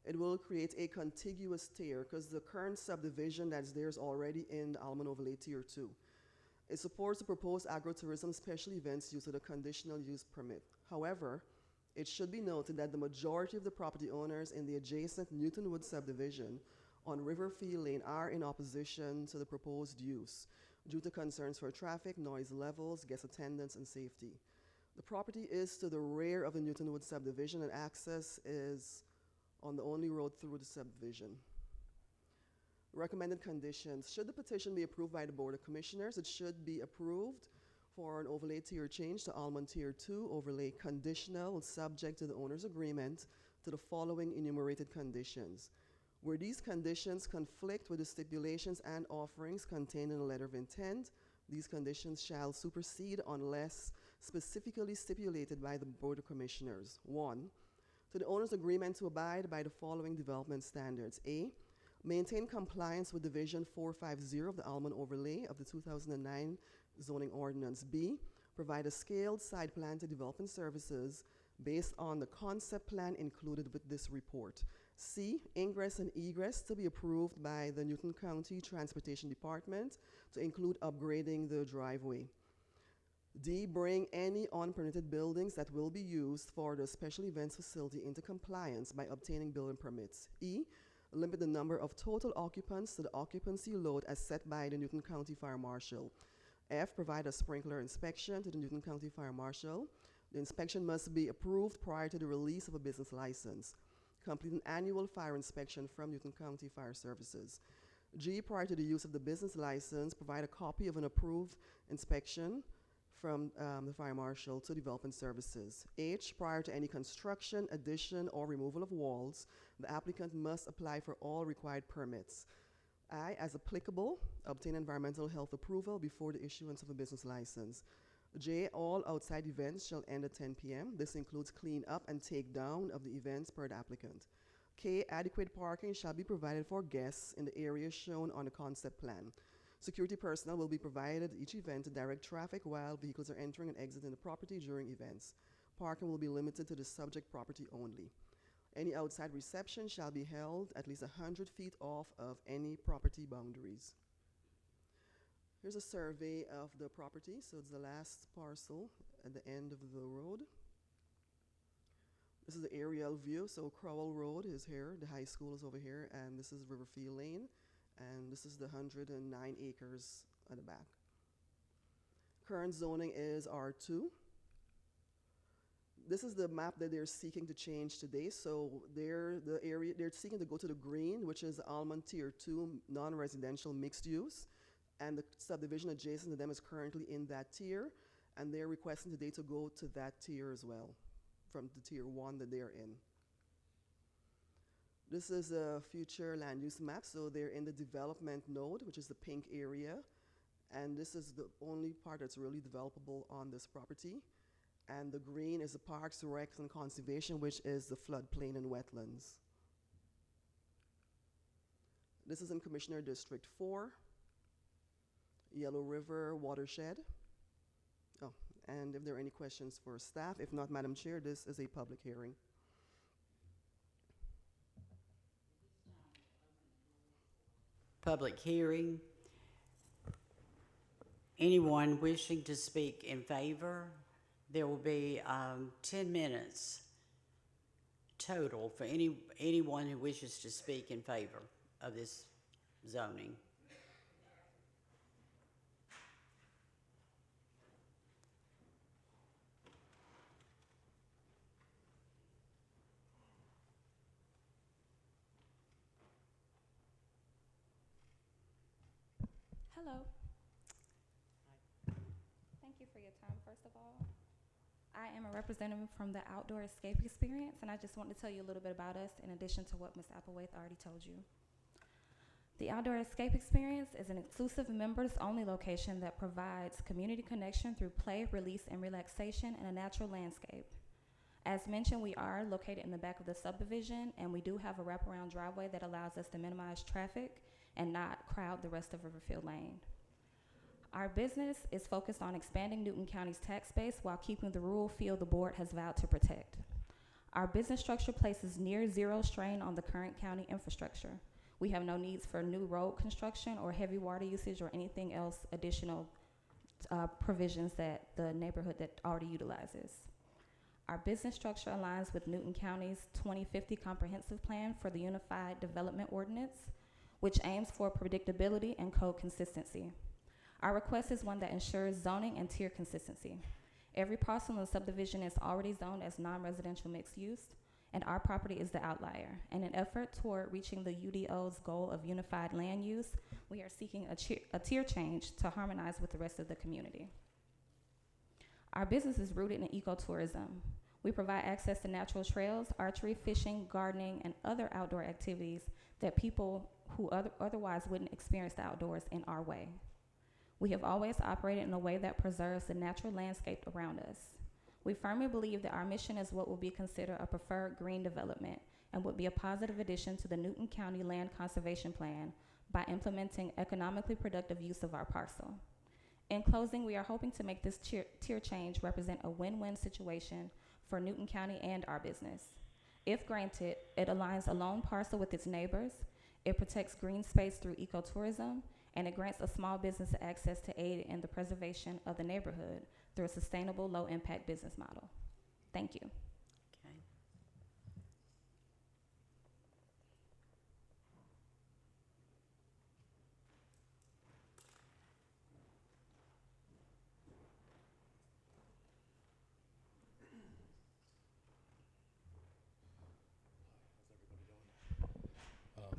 it will create a contiguous tier because the current subdivision that's there is already in the Almond Overlay Tier 2. It supports the proposed agritourism special events use of the conditional use permit. However, it should be noted that the majority of the property owners in the adjacent Newtonwood subdivision on Riverfield Lane are in opposition to the proposed use due to concerns for traffic, noise levels, guest attendance, and safety. The property is to the rear of the Newtonwood subdivision, and access is on the only road through the subdivision. Recommended conditions. Should the petition be approved by the Board of Commissioners, it should be approved for an overlay tier change to Almond Tier 2 overlay conditional, subject to the owner's agreement to the following enumerated conditions. Where these conditions conflict with the stipulations and offerings contained in the letter of intent, these conditions shall supersede unless specifically stipulated by the Board of Commissioners. 1. To the owner's agreement to abide by the following development standards. A. Maintain compliance with Division 450 of the Almond Overlay of the 2009 zoning ordinance. B. Provide a scaled site plan to development services based on the concept plan included with this report. C. Ingress and egress to be approved by the Newton County Transportation Department to include upgrading the driveway. D. Bring any unpermitted buildings that will be used for the special events facility into compliance by obtaining building permits. E. Limit the number of total occupants to the occupancy load as set by the Newton County Fire Marshal. F. Provide a sprinkler inspection to the Newton County Fire Marshal. The inspection must be approved prior to the release of a business license. Complete an annual fire inspection from Newton County Fire Services. G. Prior to the use of the business license, provide a copy of an approved inspection from the Fire Marshal to Development Services. H. Prior to any construction, addition, or removal of walls, the applicant must apply for all required permits. I, as applicable, obtain environmental health approval before the issuance of a business license. J. All outside events shall end at 10 p.m. This includes clean up and take down of the events per the applicant. K. Adequate parking shall be provided for guests in the areas shown on the concept plan. Security personnel will be provided at each event to direct traffic while vehicles are entering and exiting the property during events. Parking will be limited to the subject property only. Any outside reception shall be held at least 100 feet off of any property boundaries. Here's a survey of the property. So it's the last parcel at the end of the road. This is the aerial view. So Crowell Road is here, the high school is over here, and this is Riverfield Lane, and this is the 109 acres at the back. Current zoning is R2. This is the map that they're seeking to change today. So they're seeking to go to the green, which is Almond Tier 2 non-residential mixed use. And the subdivision adjacent to them is currently in that tier. And they're requesting today to go to that tier as well, from the Tier 1 that they're in. This is a future land use map. So they're in the development node, which is the pink area. And this is the only part that's really developable on this property. And the green is the Parks, Recs, and Conservation, which is the floodplain and wetlands. This is in Commissioner District 4, Yellow River Watershed. Oh, and if there are any questions for staff, if not, Madam Chair, this is a public hearing. Public hearing. Anyone wishing to speak in favor? There will be 10 minutes total for anyone who wishes to speak in favor of this zoning. Hello. Thank you for your time, first of all. I am a representative from the Outdoor Escape Experience, and I just want to tell you a little bit about us in addition to what Ms. Applewhite already told you. The Outdoor Escape Experience is an exclusive members-only location that provides community connection through play, release, and relaxation in a natural landscape. As mentioned, we are located in the back of the subdivision, and we do have a wraparound driveway that allows us to minimize traffic and not crowd the rest of Riverfield Lane. Our business is focused on expanding Newton County's tax base while keeping the rural feel the board has vowed to protect. Our business structure places near zero strain on the current county infrastructure. We have no needs for new road construction or heavy water usage or anything else additional provisions that the neighborhood that already utilizes. Our business structure aligns with Newton County's 2050 Comprehensive Plan for the Unified Development Ordinance, which aims for predictability and code consistency. Our request is one that ensures zoning and tier consistency. Every parcel in the subdivision is already zoned as non-residential mixed use, and our property is the outlier. In an effort toward reaching the UDO's goal of unified land use, we are seeking a tier change to harmonize with the rest of the community. Our business is rooted in ecotourism. We provide access to natural trails, archery, fishing, gardening, and other outdoor activities that people who otherwise wouldn't experience the outdoors in our way. We have always operated in a way that preserves the natural landscape around us. We firmly believe that our mission is what will be considered a preferred green development and would be a positive addition to the Newton County Land Conservation Plan by implementing economically productive use of our parcel. In closing, we are hoping to make this tier change represent a win-win situation for Newton County and our business. If granted, it aligns a lone parcel with its neighbors, it protects green space through ecotourism, and it grants a small business access to aid in the preservation of the neighborhood through a sustainable, low-impact business model. Thank you. Okay.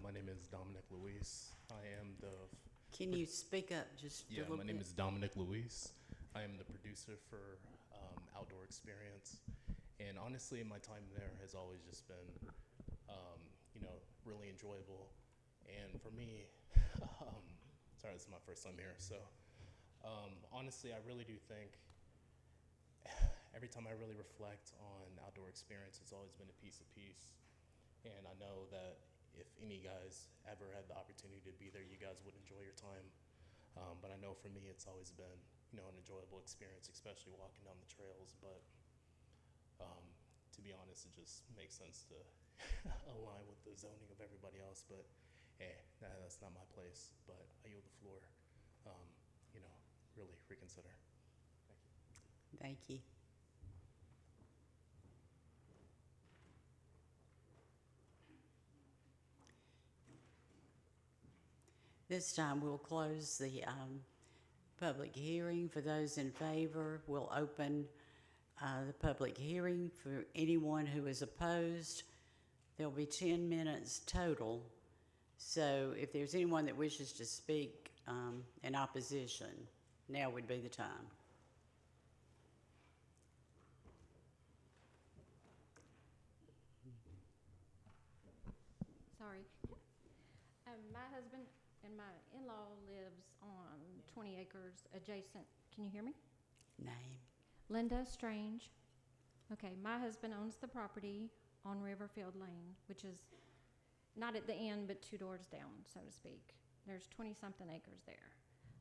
My name is Dominic Luis. I am the... Can you speak up just a little bit? Yeah, my name is Dominic Luis. I am the producer for Outdoor Experience. And honestly, my time there has always just been, really enjoyable. And for me, sorry, this is my first time here. So honestly, I really do think every time I really reflect on Outdoor Experience, it's always been a piece of peace. And I know that if any guys ever had the opportunity to be there, you guys would enjoy your time. But I know for me, it's always been, an enjoyable experience, especially walking down the trails. But to be honest, it just makes sense to align with the zoning of everybody else. But hey, that's not my place. But I yield the floor, really reconsider. Thank you. Thank you. This time we'll close the public hearing. For those in favor, we'll open the public hearing. For anyone who is opposed, there'll be 10 minutes total. So if there's anyone that wishes to speak in opposition, now would be the time. Sorry. My husband and my in-law lives on 20 acres adjacent. Can you hear me? Name. Linda Strange. Okay, my husband owns the property on Riverfield Lane, which is not at the end, but 2 doors down, so to speak. There's 20-something acres there.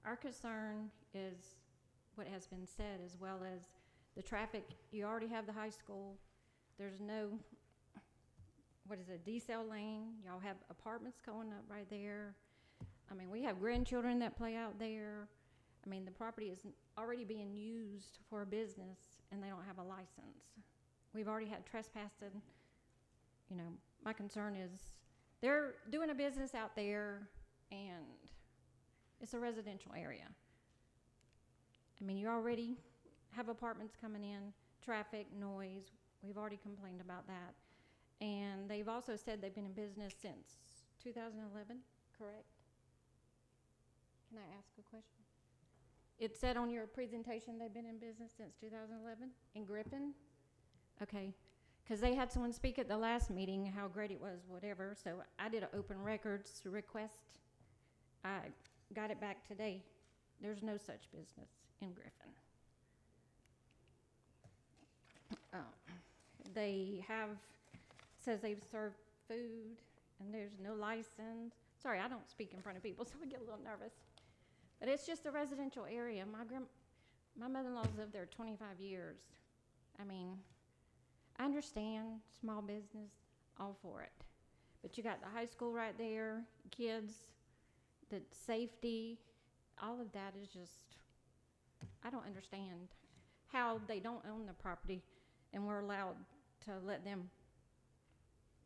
Our concern is what has been said, as well as the traffic. You already have the high school. There's no, decel lane. Y'all have apartments going up right there. I mean, we have grandchildren that play out there. I mean, the property is already being used for a business, and they don't have a license. We've already had trespassing you know, my concern is they're doing a business out there and it's a residential area. I mean, you already have apartments coming in, traffic, noise. We've already complained about that. And they've also said they've been in business since 2011, correct? Can I ask a question? It said on your presentation they've been in business since 2011 in Griffin? Okay, because they had someone speak at the last meeting how great it was, whatever, so I did an open records request. I got it back today. There's no such business in Griffin. They have, says they've served food and there's no license. Sorry, I don't speak in front of people, so I get a little nervous. But it's just a residential area. My mother-in-law's lived there 25 years. I mean, I understand small business, all for it. But you got the high school right there, kids, the safety, all of that is just, I don't understand how they don't own the property and we're allowed to let them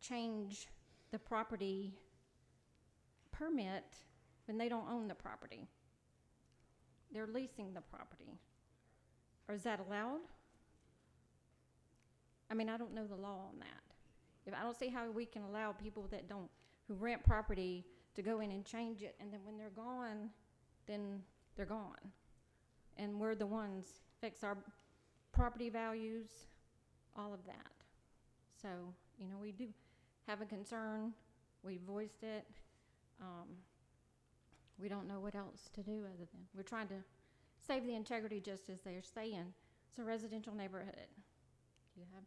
change the property permit when they don't own the property. They're leasing the property. Or is that allowed? I mean, I don't know the law on that. I don't see how we can allow people that who rent property to go in and change it, and then when they're gone, then they're gone. And we're the ones, affects our property values, all of that. So, you know, we do have a concern. We voiced it. We don't know what else to do other than, we're trying to save the integrity just as they're saying. It's a residential neighborhood. Do you have?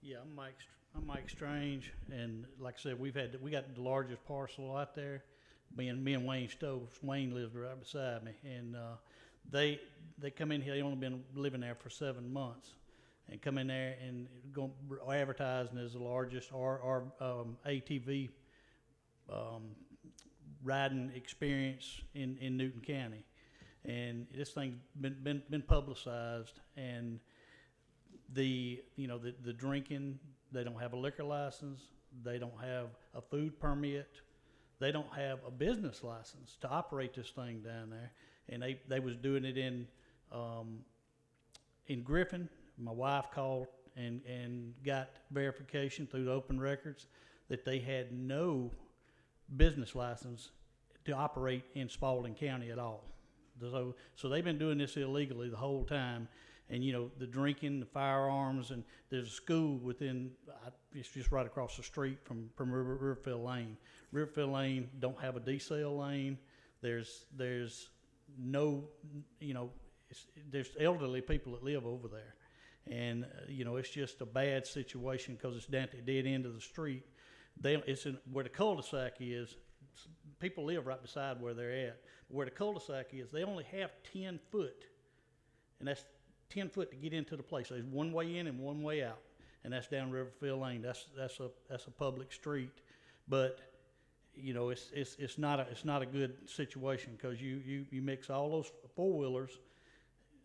Yeah, I'm Mike Strange, and like I said, we got the largest parcel out there. Me and Wayne Stokes. Wayne lives right beside me, and they come in here. They only been living there for 7 months, and come in there and go advertising as the largest ATV riding experience in Newton County, and this thing's been publicized. And the drinking, they don't have a liquor license, they don't have a food permit, they don't have a business license to operate this thing down there. And they was doing it in Griffin. My wife called and got verification through the open records that they had no business license to operate in Spalding County at all. So they've been doing this illegally the whole time. And, you know, the drinking, the firearms, and there's a school within, it's just right across the street from Riverfield Lane. Riverfield Lane don't have a decel lane. There's no, you know, there's elderly people that live over there. And, you know, it's just a bad situation because it's down at the dead end of the street. It's where the cul-de-sac is. People live right beside where they're at. Where the cul-de-sac is, they only have 10 foot, and that's 10 foot to get into the place. There's one way in and one way out, and that's down Riverfield Lane. That's a public street, but you know it's not a good situation because you mix all those four-wheelers,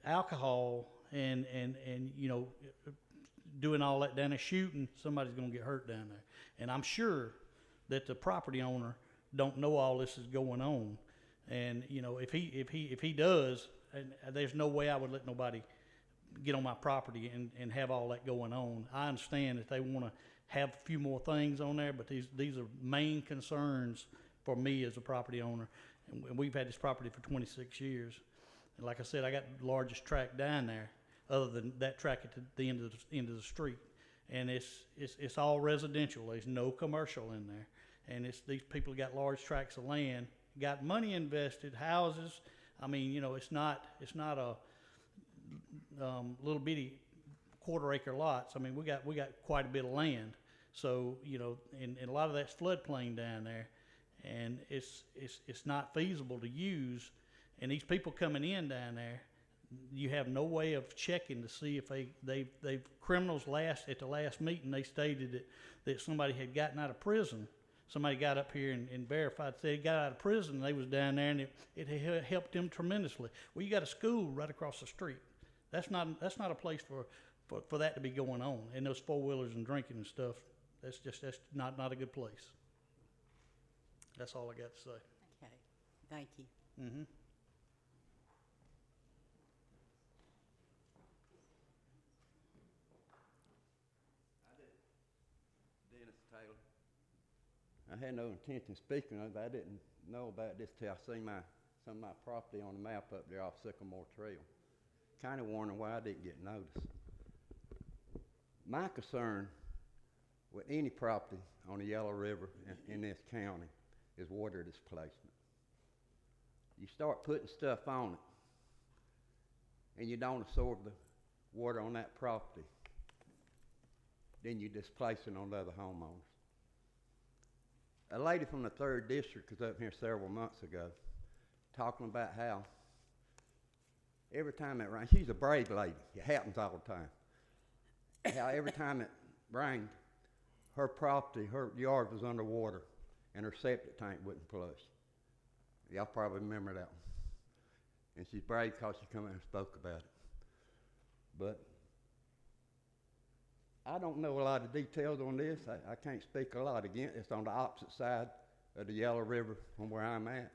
alcohol, and you know, doing all that down there, shooting, somebody's gonna get hurt down there. And I'm sure that the property owner don't know all this is going on. And you know, if he does, and there's no way I would let nobody get on my property and have all that going on. I understand that they want to have a few more things on there, but these are main concerns for me as a property owner. And we've had this property for 26 years. And like I said, I got the largest tract down there, other than that tract at the end of the street. And it's all residential. There's no commercial in there. And these people got large tracts of land, got money invested, houses. I mean, you know, it's not a little bitty quarter-acre lots. I mean, we got quite a bit of land. So you know, and a lot of that's floodplain down there, and it's not feasible to use. And these people coming in down there, you have no way of checking to see if they've criminals. At the last meeting, they stated that somebody had gotten out of prison. Somebody got up here and verified, said he got out of prison, and they was down there, and it helped them tremendously. Well, you got a school right across the street. That's not a place for that to be going on, and those four-wheelers and drinking and stuff, that's not a good place. That's all I got to say. Okay, thank you. Mm-hmm. Dennis Taylor. I had no intention of speaking on it, but I didn't know about this till I seen some of my property on the map up there off Sycamore Trail. Kind of wondering why I didn't get noticed. My concern with any property on the Yellow River in this county is water displacement. You start putting stuff on it, and you don't absorb the water on that property, then you displace it on the other homeowners. A lady from the 3rd District was up here several months ago talking about how every time it rains, she's a brave lady, it happens all the time, how every time it rained, her property, her yard was underwater and her septic tank wouldn't flush. Y'all probably remember that one. And she's brave because she come in and spoke about it. But I don't know a lot of details on this. I can't speak a lot. Again, it's on the opposite side of the Yellow River from where I'm at.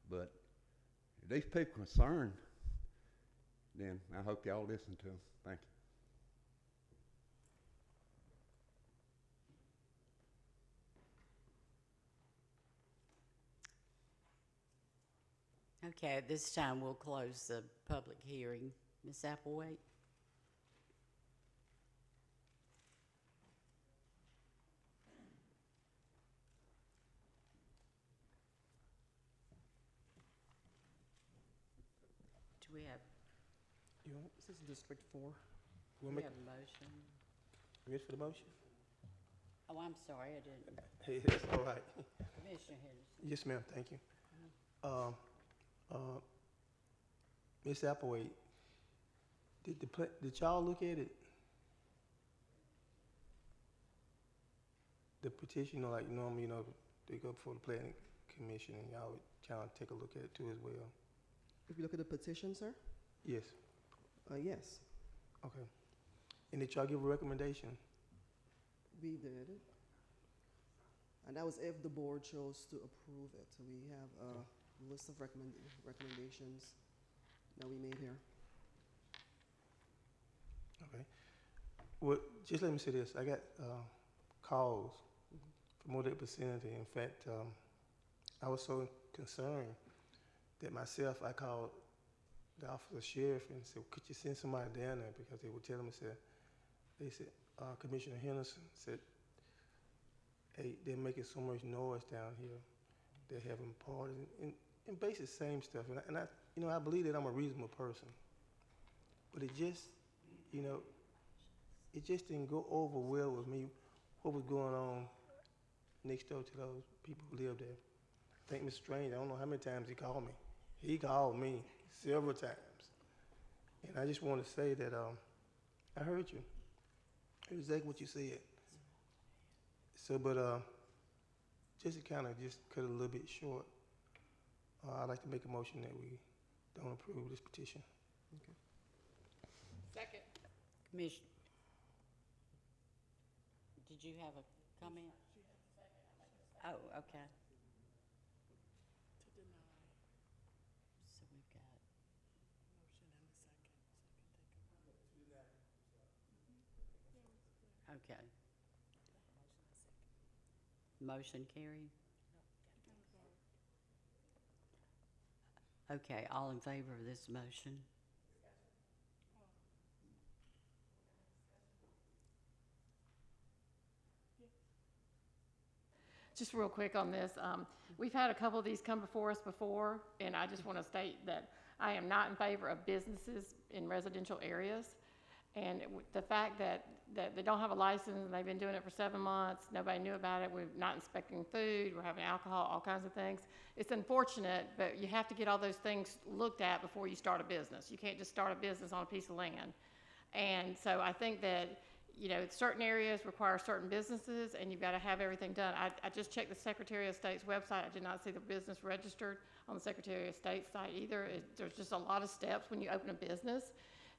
But if these people are concerned, then I hope y'all listen to them. Thank you. Okay, at this time, we'll close the public hearing. Ms. Applewhite? Do we have, This is District 4. do We'll we make, have a motion? ready for the motion? Oh, I'm sorry, I didn't. Hey, it's all right. Commissioner Henderson? Yes, ma'am, thank you. Ms. Applewhite, did y'all look at it? The petition, like normally, they go before the planning commission and y'all would kind of take a look at it too as well. If you look at the petition, sir? Yes, Yes, okay. And did y'all give a recommendation? we did. And that was if the board chose to approve it. So we have a list of recommendations that we made here. Okay. Well, just let me say this. I got calls from all that vicinity. In fact, I was so concerned that myself, I called the office of sheriff and said, could you send somebody down there? Because they would tell them, they said, Commissioner Henderson said, hey, they're making so much noise down here. They're having parties and basically same stuff. And I believe that I'm a reasonable person. But it just, it just didn't go over well with me what was going on next door to those people who live there. I think Mr. Strange, I don't know how many times he called me. He called me several times. And I just want to say that I heard you. I heard exactly what you said. So, but just to kind of just cut it a little bit short, I'd like to make a motion that we don't approve this petition. Okay. Second. Commissioner? Did you have a comment? Oh, okay. To deny. So we've got, Motion and a second, so I can take a vote. okay. Motion carried? Okay, all in favor of this motion? Just real quick on this, we've had a couple of these come before us before, and I just want to state that I am not in favor of businesses in residential areas. And the fact that they don't have a license and they've been doing it for 7 months, nobody knew about it, we're not inspecting food, we're having alcohol, all kinds of things. It's unfortunate, but you have to get all those things looked at before you start a business. You can't just start a business on a piece of land. And so I think that, certain areas require certain businesses and you've got to have everything done. I just checked the Secretary of State's website. I did not see the business registered on the Secretary of State's site either. There's just a lot of steps when you open a business.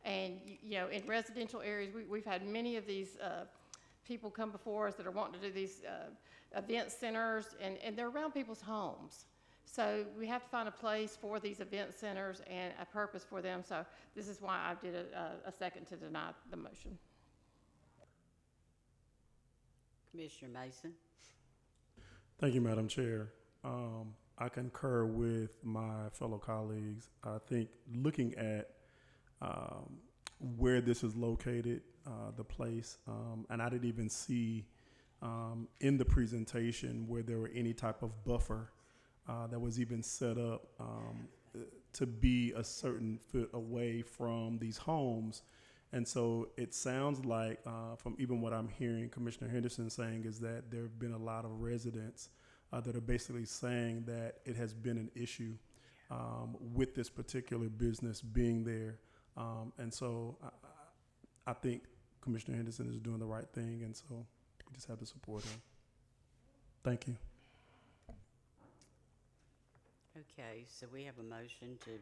And, you know, in residential areas, we've had many of these people come before us that are wanting to do these event centers, and they're around people's homes. So we have to find a place for these event centers and a purpose for them. So this is why I did a second to deny the motion. Commissioner Mason. Thank you, Madam Chair. I concur with my fellow colleagues. I think looking at where this is located, the place, and I didn't even see in the presentation where there were any type of buffer that was even set up to be a certain foot away from these homes. And so it sounds like, from even what I'm hearing Commissioner Henderson saying, is that there have been a lot of residents that are basically saying that it has been an issue with this particular business being there. And so I think Commissioner Henderson is doing the right thing, and so we just have to support him. Thank you. Okay, so we have a motion to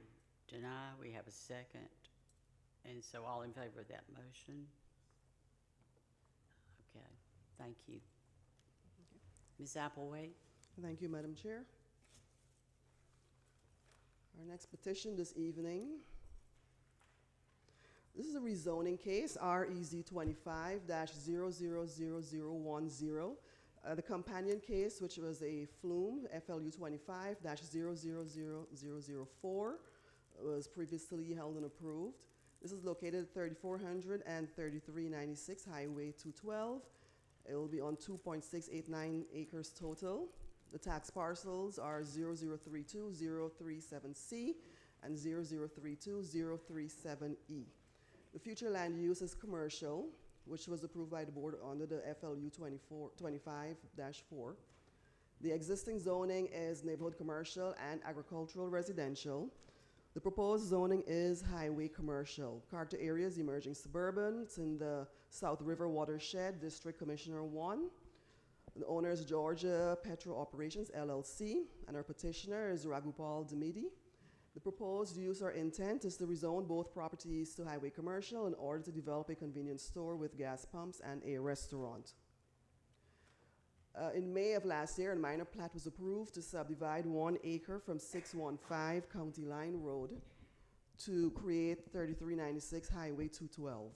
deny. We have a second. And so all in favor of that motion? Okay, thank you. Ms. Applewhite? Thank you, Madam Chair. Our next petition this evening. This is a rezoning case, REZ 25-000010. The companion case, which was a flume, FLU 25-000004, was previously held and approved. This is located at 3400 and 3396 Highway 212. It will be on 2.689 acres total. The tax parcels are 0032037C and 0032037E. The future land use is commercial, which was approved by the board under the FLU 25-4. The existing zoning is neighborhood commercial and agricultural residential. The proposed zoning is highway commercial. Character areas emerging suburban. It's in the South River Watershed, District Commissioner 1. The owner is Georgia Petro Operations, LLC, and our petitioner is Ragupal Damidi. The proposed use or intent is to rezone both properties to highway commercial in order to develop a convenience store with gas pumps and a restaurant. In May of last year, a minor plat was approved to subdivide 1 acre from 615 County Line Road to create 3396 Highway 212.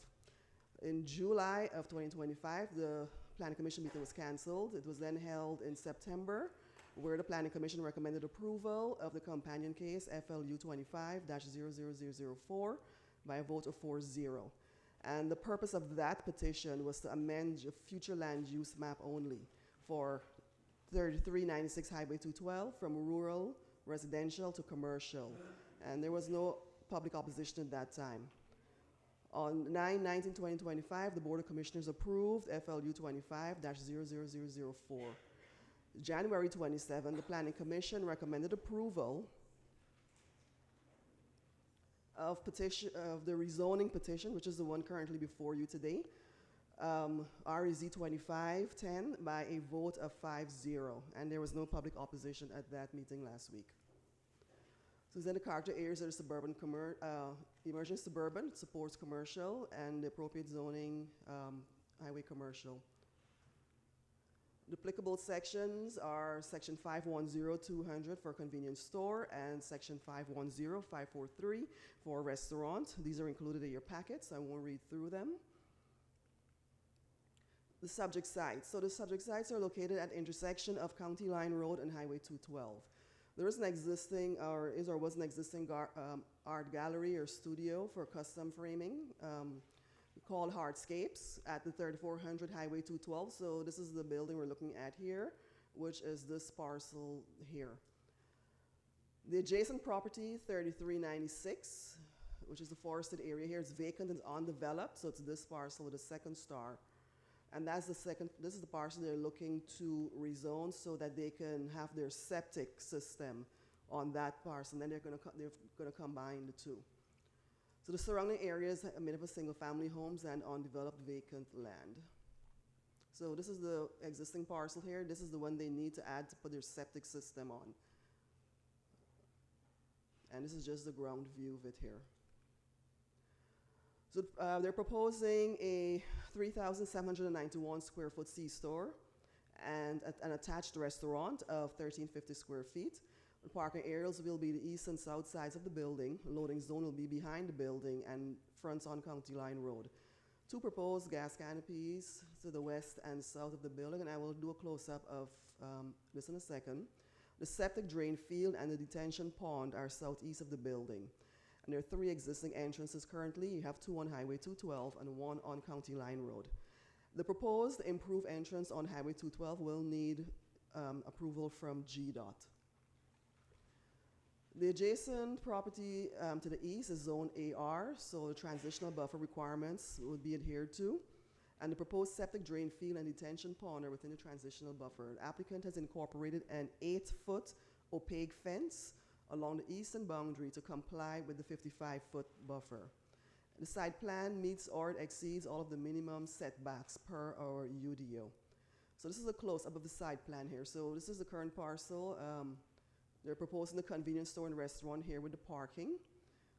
In July of 2025, the Planning Commission meeting was canceled. It was then held in September, where the Planning Commission recommended approval of the companion case FLU 25-00004 by a vote of 4-0. And the purpose of that petition was to amend the future land use map only for 3396 Highway 212 from rural, residential to commercial. And there was no public opposition at that time. On 9/19/2025, the Board of Commissioners approved FLU 25-00004. January 27, the Planning Commission recommended approval of the rezoning petition, which is the one currently before you today, REZ 2510, by a vote of 5-0, and there was no public opposition at that meeting last week. So then the character areas are suburban, emerging suburban, supports commercial, and the appropriate zoning, highway commercial. The applicable sections are section 510-200 for convenience store and section 510-543 for restaurant. These are included in your packets. I won't read through them. The subject sites. So the subject sites are located at the intersection of County Line Road and Highway 212. There is an existing, or was an existing art gallery or studio for custom framing called Hardscapes at the 3400 Highway 212. So this is the building we're looking at here, which is this parcel here. The adjacent property, 3396, which is the forested area here, it's vacant and undeveloped, so it's this parcel with a second star. And that's this is the parcel they're looking to rezone so that they can have their septic system on that parcel, and then they're gonna combine the two. So the surrounding areas are made up of single-family homes and undeveloped vacant land. So this is the existing parcel here. This is the one they need to add to put their septic system on. And this is just the ground view of it here. So they're proposing a 3,791 square foot C-store and an attached restaurant of 1,350 square feet. The parking areas will be the east and south sides of the building. Loading zone will be behind the building and fronts on County Line Road. 2 proposed gas canopies to the west and south of the building, and I will do a close-up of this in a second. The septic drain field and the detention pond are southeast of the building. And there are 3 existing entrances currently. You have 2 on Highway 212 and 1 on County Line Road. The proposed improved entrance on Highway 212 will need approval from GDOT. The adjacent property to the east is Zone AR, so the transitional buffer requirements will be adhered to. And the proposed septic drain field and detention pond are within the transitional buffer. The applicant has incorporated an 8-foot opaque fence along the eastern boundary to comply with the 55-foot buffer. The site plan meets or exceeds all of the minimum setbacks per our UDO. So this is a close-up of the site plan here. So this is the current parcel. They're proposing the convenience store and restaurant here with the parking.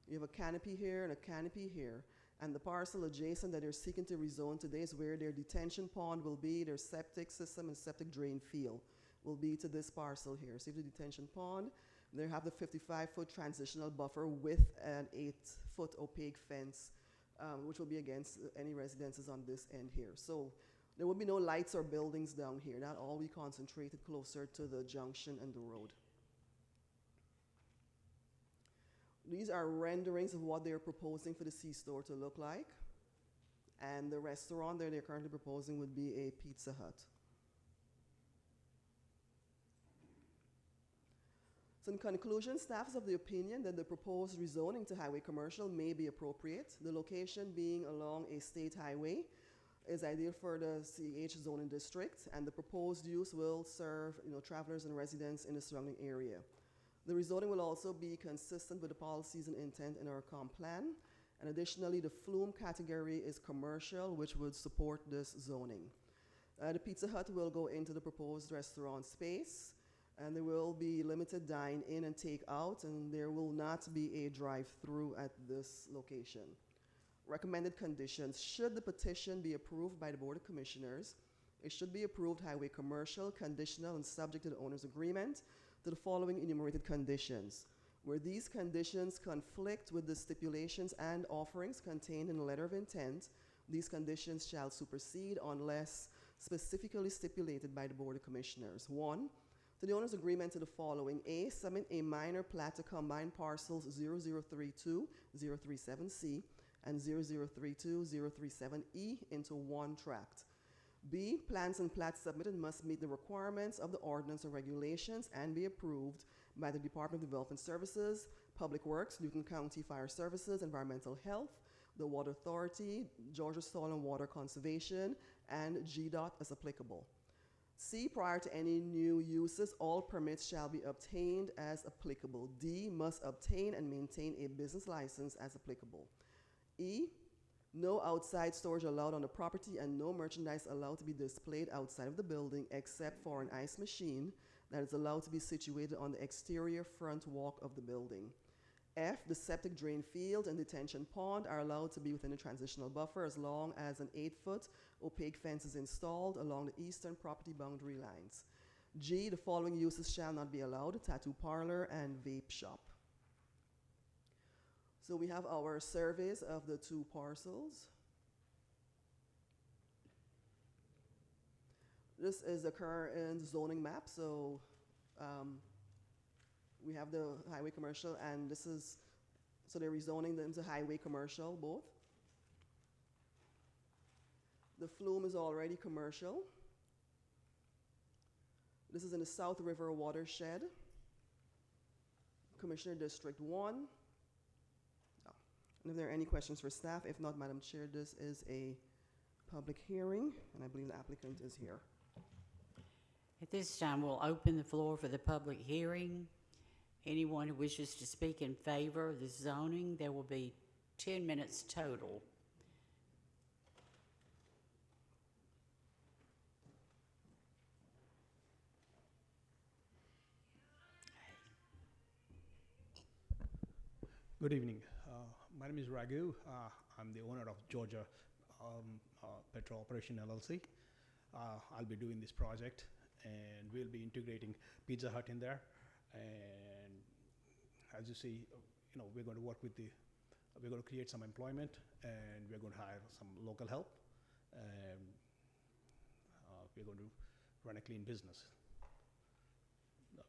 You have a canopy here and a canopy here. And the parcel adjacent that they're seeking to rezone today is where their detention pond will be, their septic system and septic drain field will be to this parcel here. So you have the detention pond. They have the 55-foot transitional buffer with an 8-foot opaque fence, which will be against any residences on this end here. So there will be no lights or buildings down here. That all be concentrated closer to the junction and the road. These are renderings of what they're proposing for the C-store to look like. And the restaurant that they're currently proposing would be a Pizza Hut. So in conclusion, staff is of the opinion that the proposed rezoning to highway commercial may be appropriate. The location being along a state highway is ideal for the CH zoning district, and the proposed use will serve travelers and residents in the surrounding area. The rezoning will also be consistent with the policies and intent in our comp plan. And additionally, the flume category is commercial, which would support this zoning. The Pizza Hut will go into the proposed restaurant space, and there will be limited dine-in and take-out, and there will not be a drive-through at this location. Recommended conditions: should the petition be approved by the Board of Commissioners, it should be approved highway commercial, conditional, and subject to the owner's agreement to the following enumerated conditions. Where these conditions conflict with the stipulations and offerings contained in the letter of intent, these conditions shall supersede unless specifically stipulated by the Board of Commissioners. 1, to the owner's agreement to the following: A, submit a minor plat to combine parcels 0032-037C and 0032-037E into one tract. B, plans and plats submitted must meet the requirements of the ordinance or regulations and be approved by the Department of Development Services, Public Works, Newton County Fire Services, Environmental Health, the Water Authority, Georgia Soil and Water Conservation, and GDOT as applicable. C, prior to any new uses, all permits shall be obtained as applicable. D, must obtain and maintain a business license as applicable. E, no outside storage allowed on the property and no merchandise allowed to be displayed outside of the building except for an ice machine that is allowed to be situated on the exterior front walk of the building. F, the septic drain field and detention pond are allowed to be within the transitional buffer as long as an 8-foot opaque fence is installed along the eastern property boundary lines. G, the following uses shall not be allowed: a tattoo parlor and vape shop. So we have our surveys of the 2 parcels. This is the current zoning map. So we have the highway commercial, and this is, so they're rezoning them to highway commercial, both. The flume is already commercial. This is in the South River watershed, Commissioner District 1. And if there are any questions for staff, if not, Madam Chair, this is a public hearing, and I believe the applicant is here. At this time, we'll open the floor for the public hearing. Anyone who wishes to speak in favor of the zoning, there will be 10 minutes total. Good evening. My name is Raghu. I'm the owner of Georgia Petrol Operation LLC. I'll be doing this project, and we'll be integrating Pizza Hut in there. And as you see, we're going to work with we're going to create some employment, and we're going to hire some local help, and we're going to run a clean business.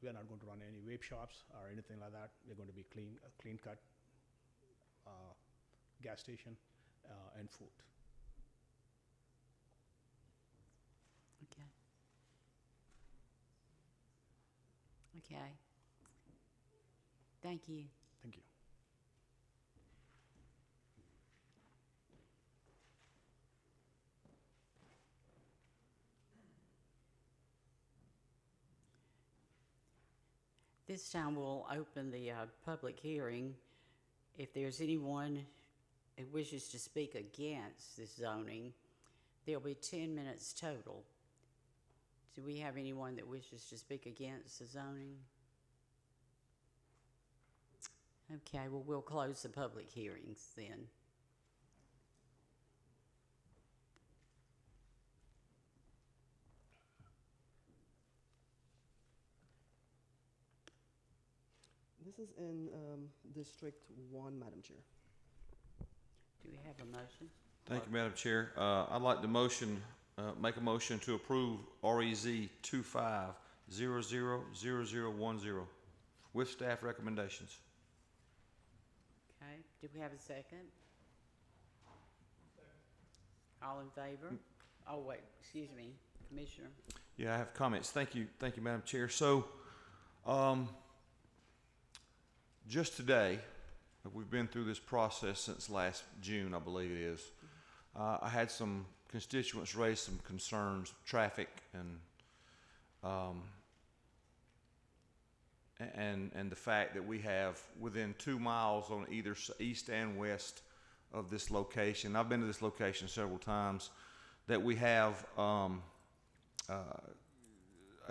We're not going to run any vape shops or anything like that. We're going to be clean cut gas station and food. Okay. Okay. Thank you. Thank you. This time we'll open the public hearing. If there's anyone who wishes to speak against this zoning, there'll be 10 minutes total. Do we have anyone that wishes to speak against the zoning? Okay, well, we'll close the public hearings then. This is in District 1, Madam Chair. Do we have a motion? Thank you, Madam Chair. I'd like to make a motion to approve REZ 25000010 with staff recommendations. Okay, do we have a second? All in favor? Oh, wait, excuse me, Commissioner. Yeah, I have comments. Thank you, Madam Chair. So, just today, we've been through this process since last June, I believe it is. I had some constituents raise some concerns, traffic and the fact that we have within 2 miles on either east and west of this location. I've been to this location several times. That we have a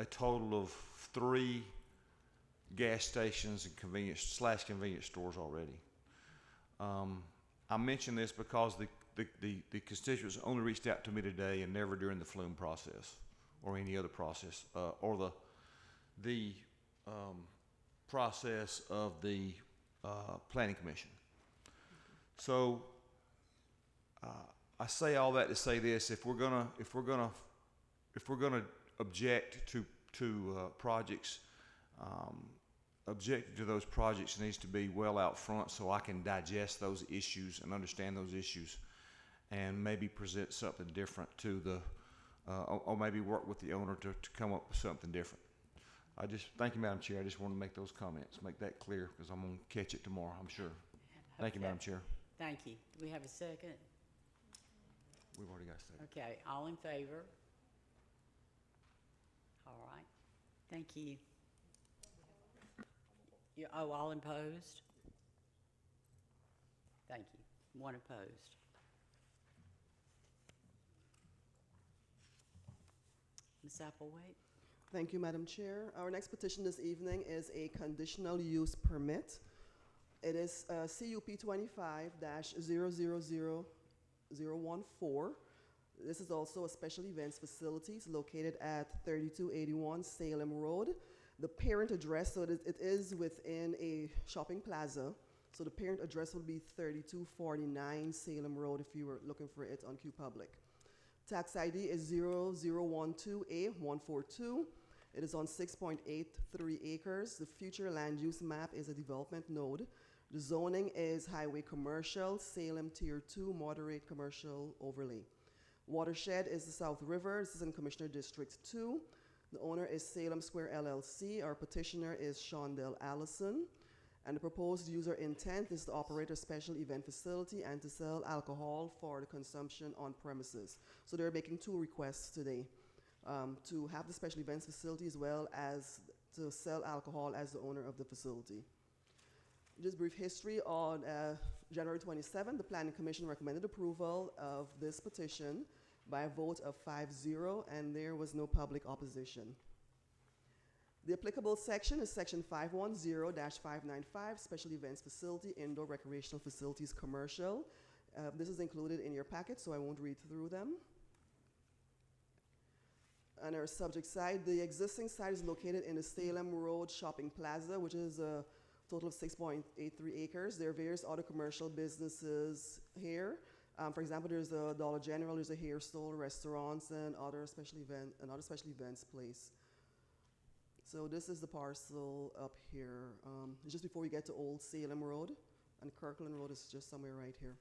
total of 3 gas stations and convenience stores already. I mention this because the constituents only reached out to me today and never during the flume process or any other process or the process of the Planning Commission. So I say all that to say this: if we're gonna object to projects, objecting to those projects needs to be well out front so I can digest those issues and understand those issues and maybe present something different to the, or maybe work with the owner to come up with something different. Thank you, Madam Chair. I just want to make those comments, make that clear, because I'm going to catch it tomorrow, I'm sure. Thank you, Madam Chair. Thank you. Do we have a second? We've already got a second. Okay, all in favor? All right, thank you. All opposed? Thank you. 1 opposed. Ms. Applewhite? Thank you, Madam Chair. Our next petition this evening is a conditional use permit. It is CUP 25-000014. This is also a special events facility located at 3281 Salem Road. The parent address, so it is within a shopping plaza. So the parent address will be 3249 Salem Road if you were looking for it on QPublic. Tax ID is 0012A142. It is on 6.83 acres. The future land use map is a development node. The zoning is highway commercial, Salem Tier 2 moderate commercial overlay. Watershed is the South River. This is in Commissioner District 2. The owner is Salem Square LLC. Our petitioner is Shondell Allison. And the proposed user intent is to operate a special event facility and to sell alcohol for the consumption on premises. So they're making 2 requests today, to have the special events facility as well as to sell alcohol as the owner of the facility. Just brief history: on January 27, the Planning Commission recommended approval of this petition by a vote of 5-0, and there was no public opposition. The applicable section is section 510-595, special events facility, indoor recreational facilities, commercial. This is included in your packet, so I won't read through them. On our subject side, the existing site is located in the Salem Road Shopping Plaza, which is a total of 6.83 acres. There are various other commercial businesses here. For example, there's a Dollar General, there's a hair store, restaurants, and other special events place. So this is the parcel up here. Just before you get to Old Salem Road, and Kirkland Road is just somewhere right here.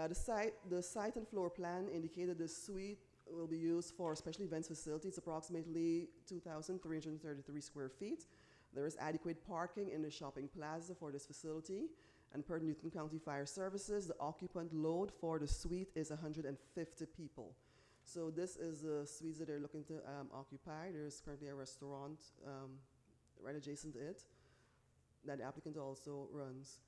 The site and floor plan indicated the suite will be used for special events facility. It's approximately 2,333 square feet. There is adequate parking in the shopping plaza for this facility. And per Newton County Fire Services, the occupant load for the suite is 150 people. So this is the suites that they're looking to occupy. There's currently a restaurant right adjacent to it that the applicant also runs.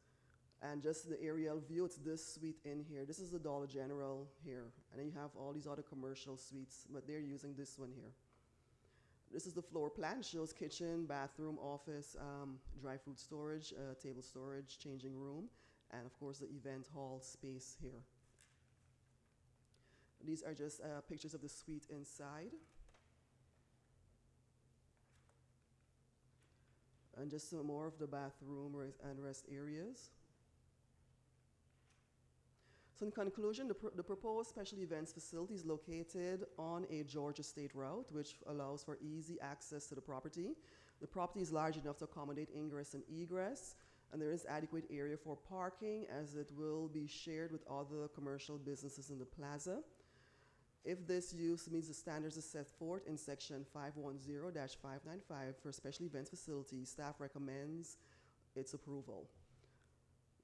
And just the aerial view, it's this suite in here. This is the Dollar General here. And then you have all these other commercial suites, but they're using this one here. This is the floor plan, shows kitchen, bathroom, office, dry food storage, table storage, changing room, and of course the event hall space here. These are just pictures of the suite inside. And just some more of the bathroom and rest areas. So in conclusion, the proposed special events facility is located on a Georgia State route, which allows for easy access to the property. The property is large enough to accommodate ingress and egress, and there is adequate area for parking, as it will be shared with other commercial businesses in the plaza. If this use meets the standards as set forth in section 510-595 for special events facilities, staff recommends its approval.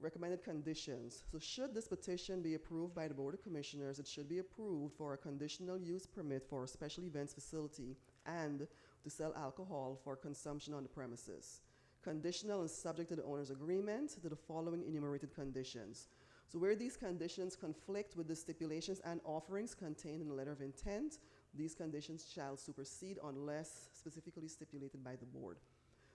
Recommended conditions. So should this petition be approved by the Board of Commissioners, it should be approved for a conditional use permit for a special events facility and to sell alcohol for consumption on the premises. Conditional and subject to the owner's agreement to the following enumerated conditions. So where these conditions conflict with the stipulations and offerings contained in the letter of intent, these conditions shall supersede unless specifically stipulated by the board.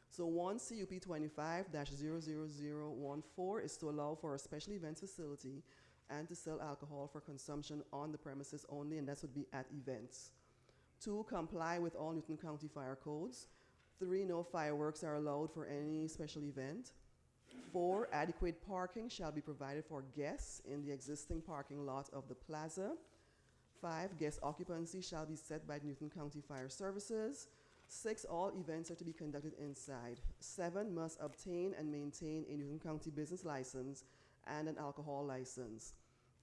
So 1 CUP 25-00014 is to allow for a special events facility and to sell alcohol for consumption on the premises only, and that would be at events. 2, comply with all Newton County fire codes. 3, no fireworks are allowed for any special event. 4, adequate parking shall be provided for guests in the existing parking lot of the plaza. 5, guest occupancy shall be set by Newton County Fire Services. 6, all events are to be conducted inside. 7, must obtain and maintain a Newton County business license and an alcohol license.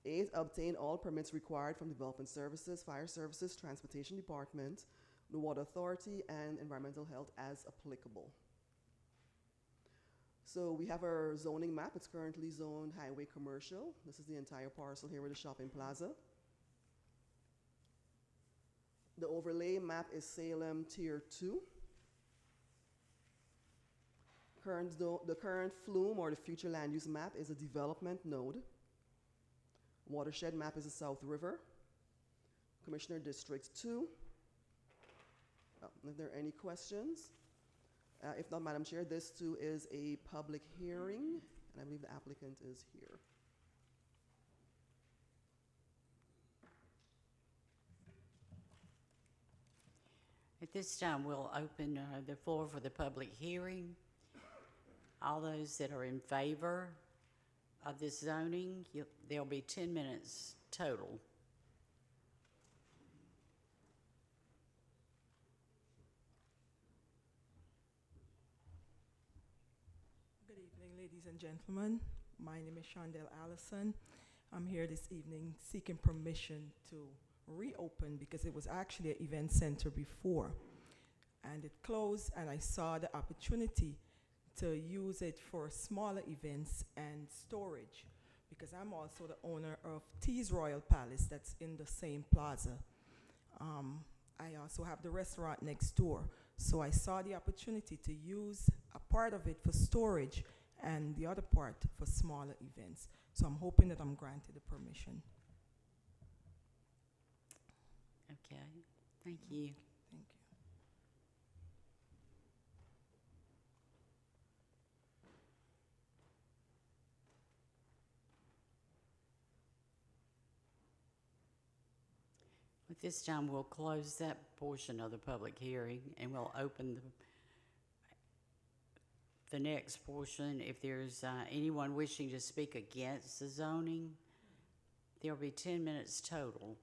8, obtain all permits required from Development Services, Fire Services, Transportation Department, the Water Authority, and Environmental Health as applicable. So we have our zoning map. It's currently zoned highway commercial. This is the entire parcel here with the shopping plaza. The overlay map is Salem Tier 2. The current flume or the future land use map is a development node. Watershed map is the South River. Commissioner District 2. If there are any questions? If not, Madam Chair, this too is a public hearing, and I believe the applicant is here. At this time, we'll open the floor for the public hearing. All those that are in favor of this zoning, there'll be 10 minutes total. Good evening, ladies and gentlemen. My name is Shondell Allison. I'm here this evening seeking permission to reopen because it was actually an event center before. And it closed, and I saw the opportunity to use it for smaller events and storage, because I'm also the owner of Tees Royal Palace that's in the same plaza. I also have the restaurant next door. So I saw the opportunity to use a part of it for storage and the other part for smaller events. So I'm hoping that I'm granted the permission. Okay, thank you. Thank you. At this time, we'll close that portion of the public hearing and we'll open the next portion. If there's anyone wishing to speak against the zoning, there'll be 10 minutes total.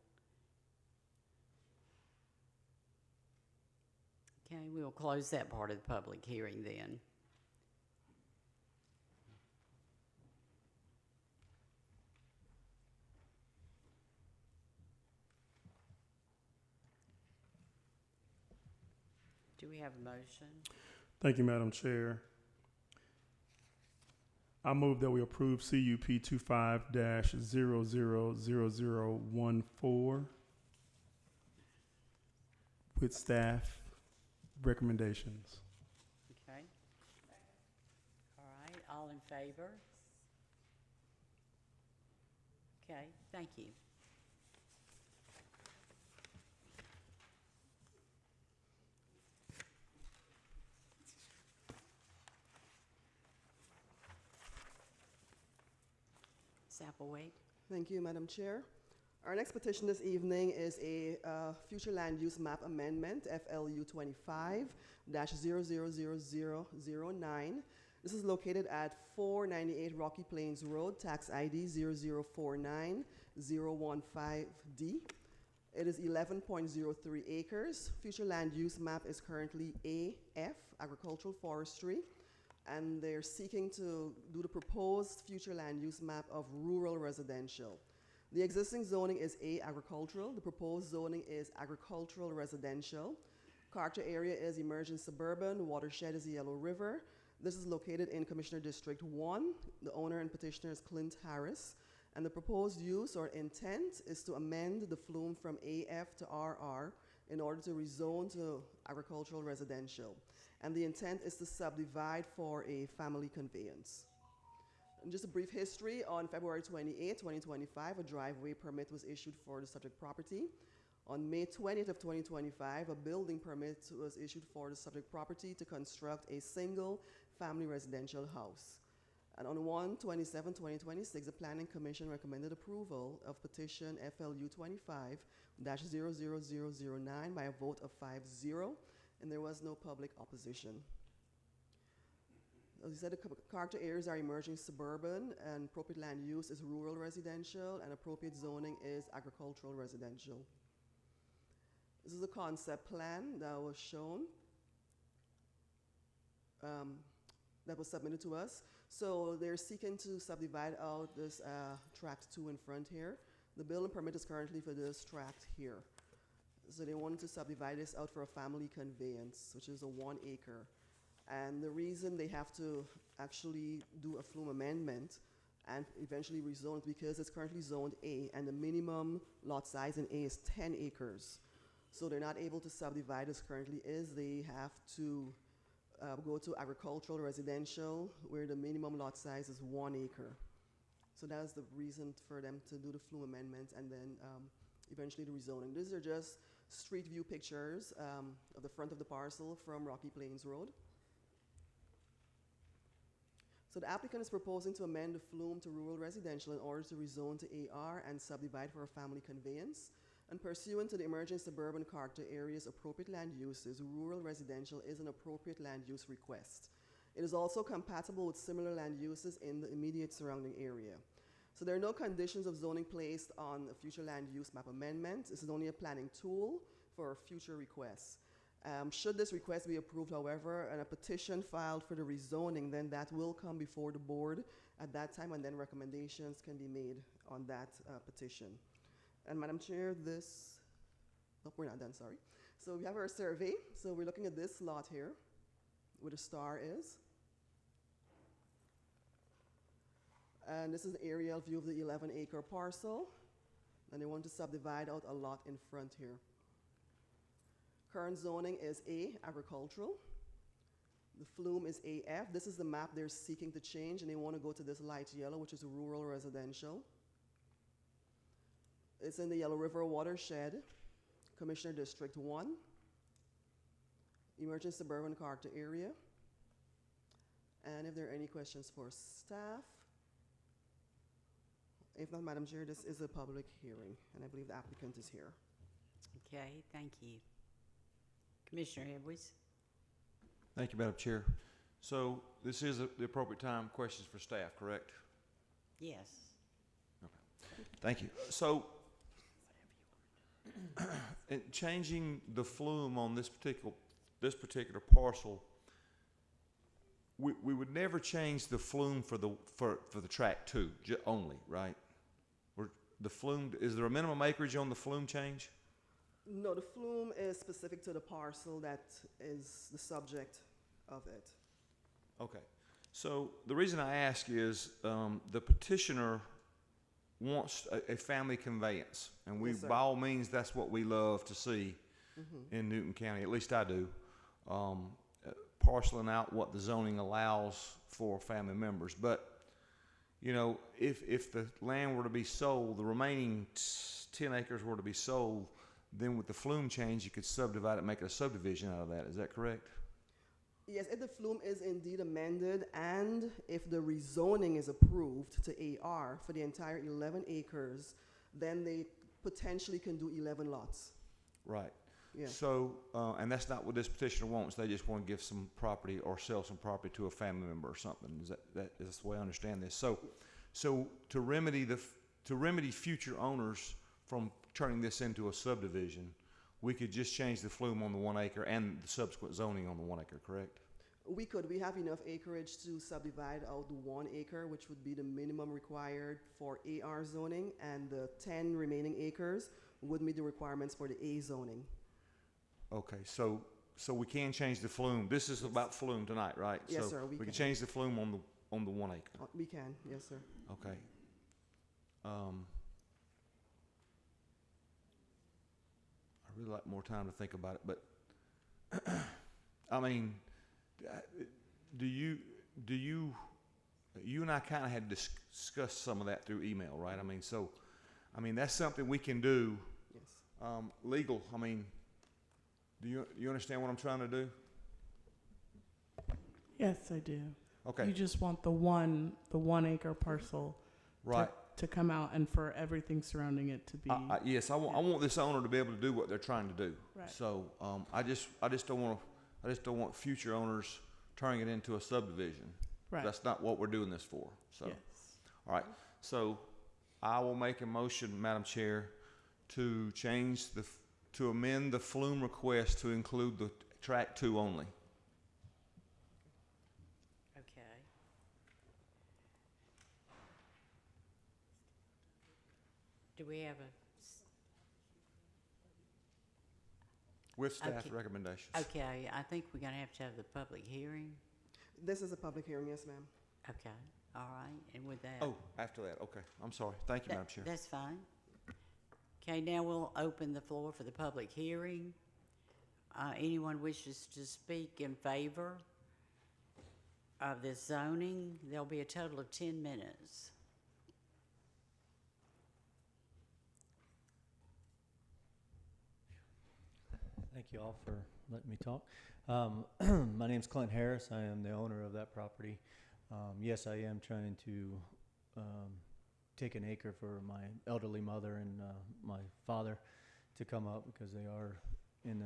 Okay, we'll close that part of the public hearing then. Do we have a motion? Thank you, Madam Chair. I move that we approve CUP 25-000014 with staff recommendations. Okay. All right, all in favor? Okay, thank you. Applewhite. Thank you, Madam Chair. Our next petition this evening is a future land use map amendment, FLU 25-000009. This is located at 498 Rocky Plains Road, tax ID 0049015D. It is 11.03 acres. Future land use map is currently AF, agricultural forestry, and they're seeking to do the proposed future land use map of rural residential. The existing zoning is A, agricultural. The proposed zoning is agricultural residential. Character area is emerging suburban. Watershed is the Yellow River. This is located in Commissioner District 1. The owner and petitioner is Clint Harris. And the proposed use or intent is to amend the flume from AF to RR in order to rezone to agricultural residential. And the intent is to subdivide for a family conveyance. And just a brief history, on February 28, 2025, a driveway permit was issued for the subject property. On May 20th of 2025, a building permit was issued for the subject property to construct a single family residential house. And on 1/27/2026, the Planning Commission recommended approval of petition FLU 25-000009 by a vote of 5-0, and there was no public opposition. As I said, the character areas are emerging suburban, and appropriate land use is rural residential, and appropriate zoning is agricultural residential. This is a concept plan that was shown, that was submitted to us. So they're seeking to subdivide out this tract 2 in front here. The building permit is currently for this tract here. So they wanted to subdivide this out for a family conveyance, which is a 1 acre. And the reason they have to actually do a flume amendment and eventually rezone is because it's currently zoned A, and the minimum lot size in A is 10 acres. So they're not able to subdivide as currently is. They have to go to agricultural residential, where the minimum lot size is 1 acre. So that's the reason for them to do the flume amendment and then eventually the rezoning. These are just street view pictures of the front of the parcel from Rocky Plains Road. So the applicant is proposing to amend the flume to rural residential in order to rezone to AR and subdivide for a family conveyance. And pursuant to the emerging suburban character areas appropriate land uses, rural residential is an appropriate land use request. It is also compatible with similar land uses in the immediate surrounding area. So there are no conditions of zoning placed on a future land use map amendment. This is only a planning tool for future requests. Should this request be approved, however, and a petition filed for the rezoning, then that will come before the board at that time, and then recommendations can be made on that petition. And Madam Chair, we're not done, sorry. So we have our survey. So we're looking at this lot here, where the star is. And this is an aerial view of the 11-acre parcel. And they want to subdivide out a lot in front here. Current zoning is A, agricultural. The flume is AF. This is the map they're seeking to change, and they want to go to this light yellow, which is rural residential. It's in the Yellow River watershed, Commissioner District 1, emerging suburban character area. And if there are any questions for staff, if not, Madam Chair, this is a public hearing, and I believe the applicant is here. Okay, thank you. Commissioner Edwards? Thank you, Madam Chair. So this is the appropriate time, questions for staff, correct? Yes. Thank you. So, in changing the flume on this particular parcel, we would never change the flume for the track 2 only, right? The flume, is there a minimum acreage on the flume change? No, the flume is specific to the parcel that is the subject of it. Okay. So the reason I ask is the petitioner wants a family conveyance, and we, Yes, sir. by all means, that's what we love to see in Newton County. At least I do. Parceling out what the zoning allows for family members, but you know, if the land were to be sold, the remaining 10 acres were to be sold, then with the flume change, you could subdivide it, make it a subdivision out of that. Is that correct? Yes, if the flume is indeed amended and if the rezoning is approved to AR for the entire 11 acres, then they potentially can do 11 lots. Right. Yeah. So, and that's not what this petitioner wants. They just want to give some property or sell some property to a family member or something. Is that's the way I understand this? So to remedy future owners from turning this into a subdivision, we could just change the flume on the 1 acre and the subsequent zoning on the 1 acre, correct? We could. We have enough acreage to subdivide out the 1 acre, which would be the minimum required for AR zoning, and the 10 remaining acres would meet the requirements for the A zoning. Okay, so we can change the flume. This is about flume tonight, right? Yes, so sir, we can can. change the flume on the 1 acre. We can, yes, sir. Okay. I really like more time to think about it, but I mean, you and I kind of had discussed some of that through email, right? I mean, so, that's something we can do. Yes. Legal, do you understand what I'm trying to do? Yes, I do. Okay. You just want the 1 acre parcel Right. to come out and for everything surrounding it to be. Yes, I want this owner to be able to do what they're trying to do. Right. So I just don't want future owners turning it into a subdivision. Right. That's not what we're doing this for. So, Yes. all right. So I will make a motion, Madam Chair, to to amend the flume request to include the track 2 only. Okay. Do we have With staff Okay. recommendations. okay, I think we're gonna have to have the public hearing. This is a public hearing, yes, ma'am. Okay, all right, and with that. Oh, after that. Okay. I'm sorry. Thank you, Madam Chair. That's fine. Okay, now we'll open the floor for the public hearing. Anyone wishes to speak in favor of this zoning, there'll be a total of 10 minutes. Thank you all for letting me talk. My name's Clint Harris. I am the owner of that property. Yes, I am trying to take an acre for my elderly mother and my father to come up because they are in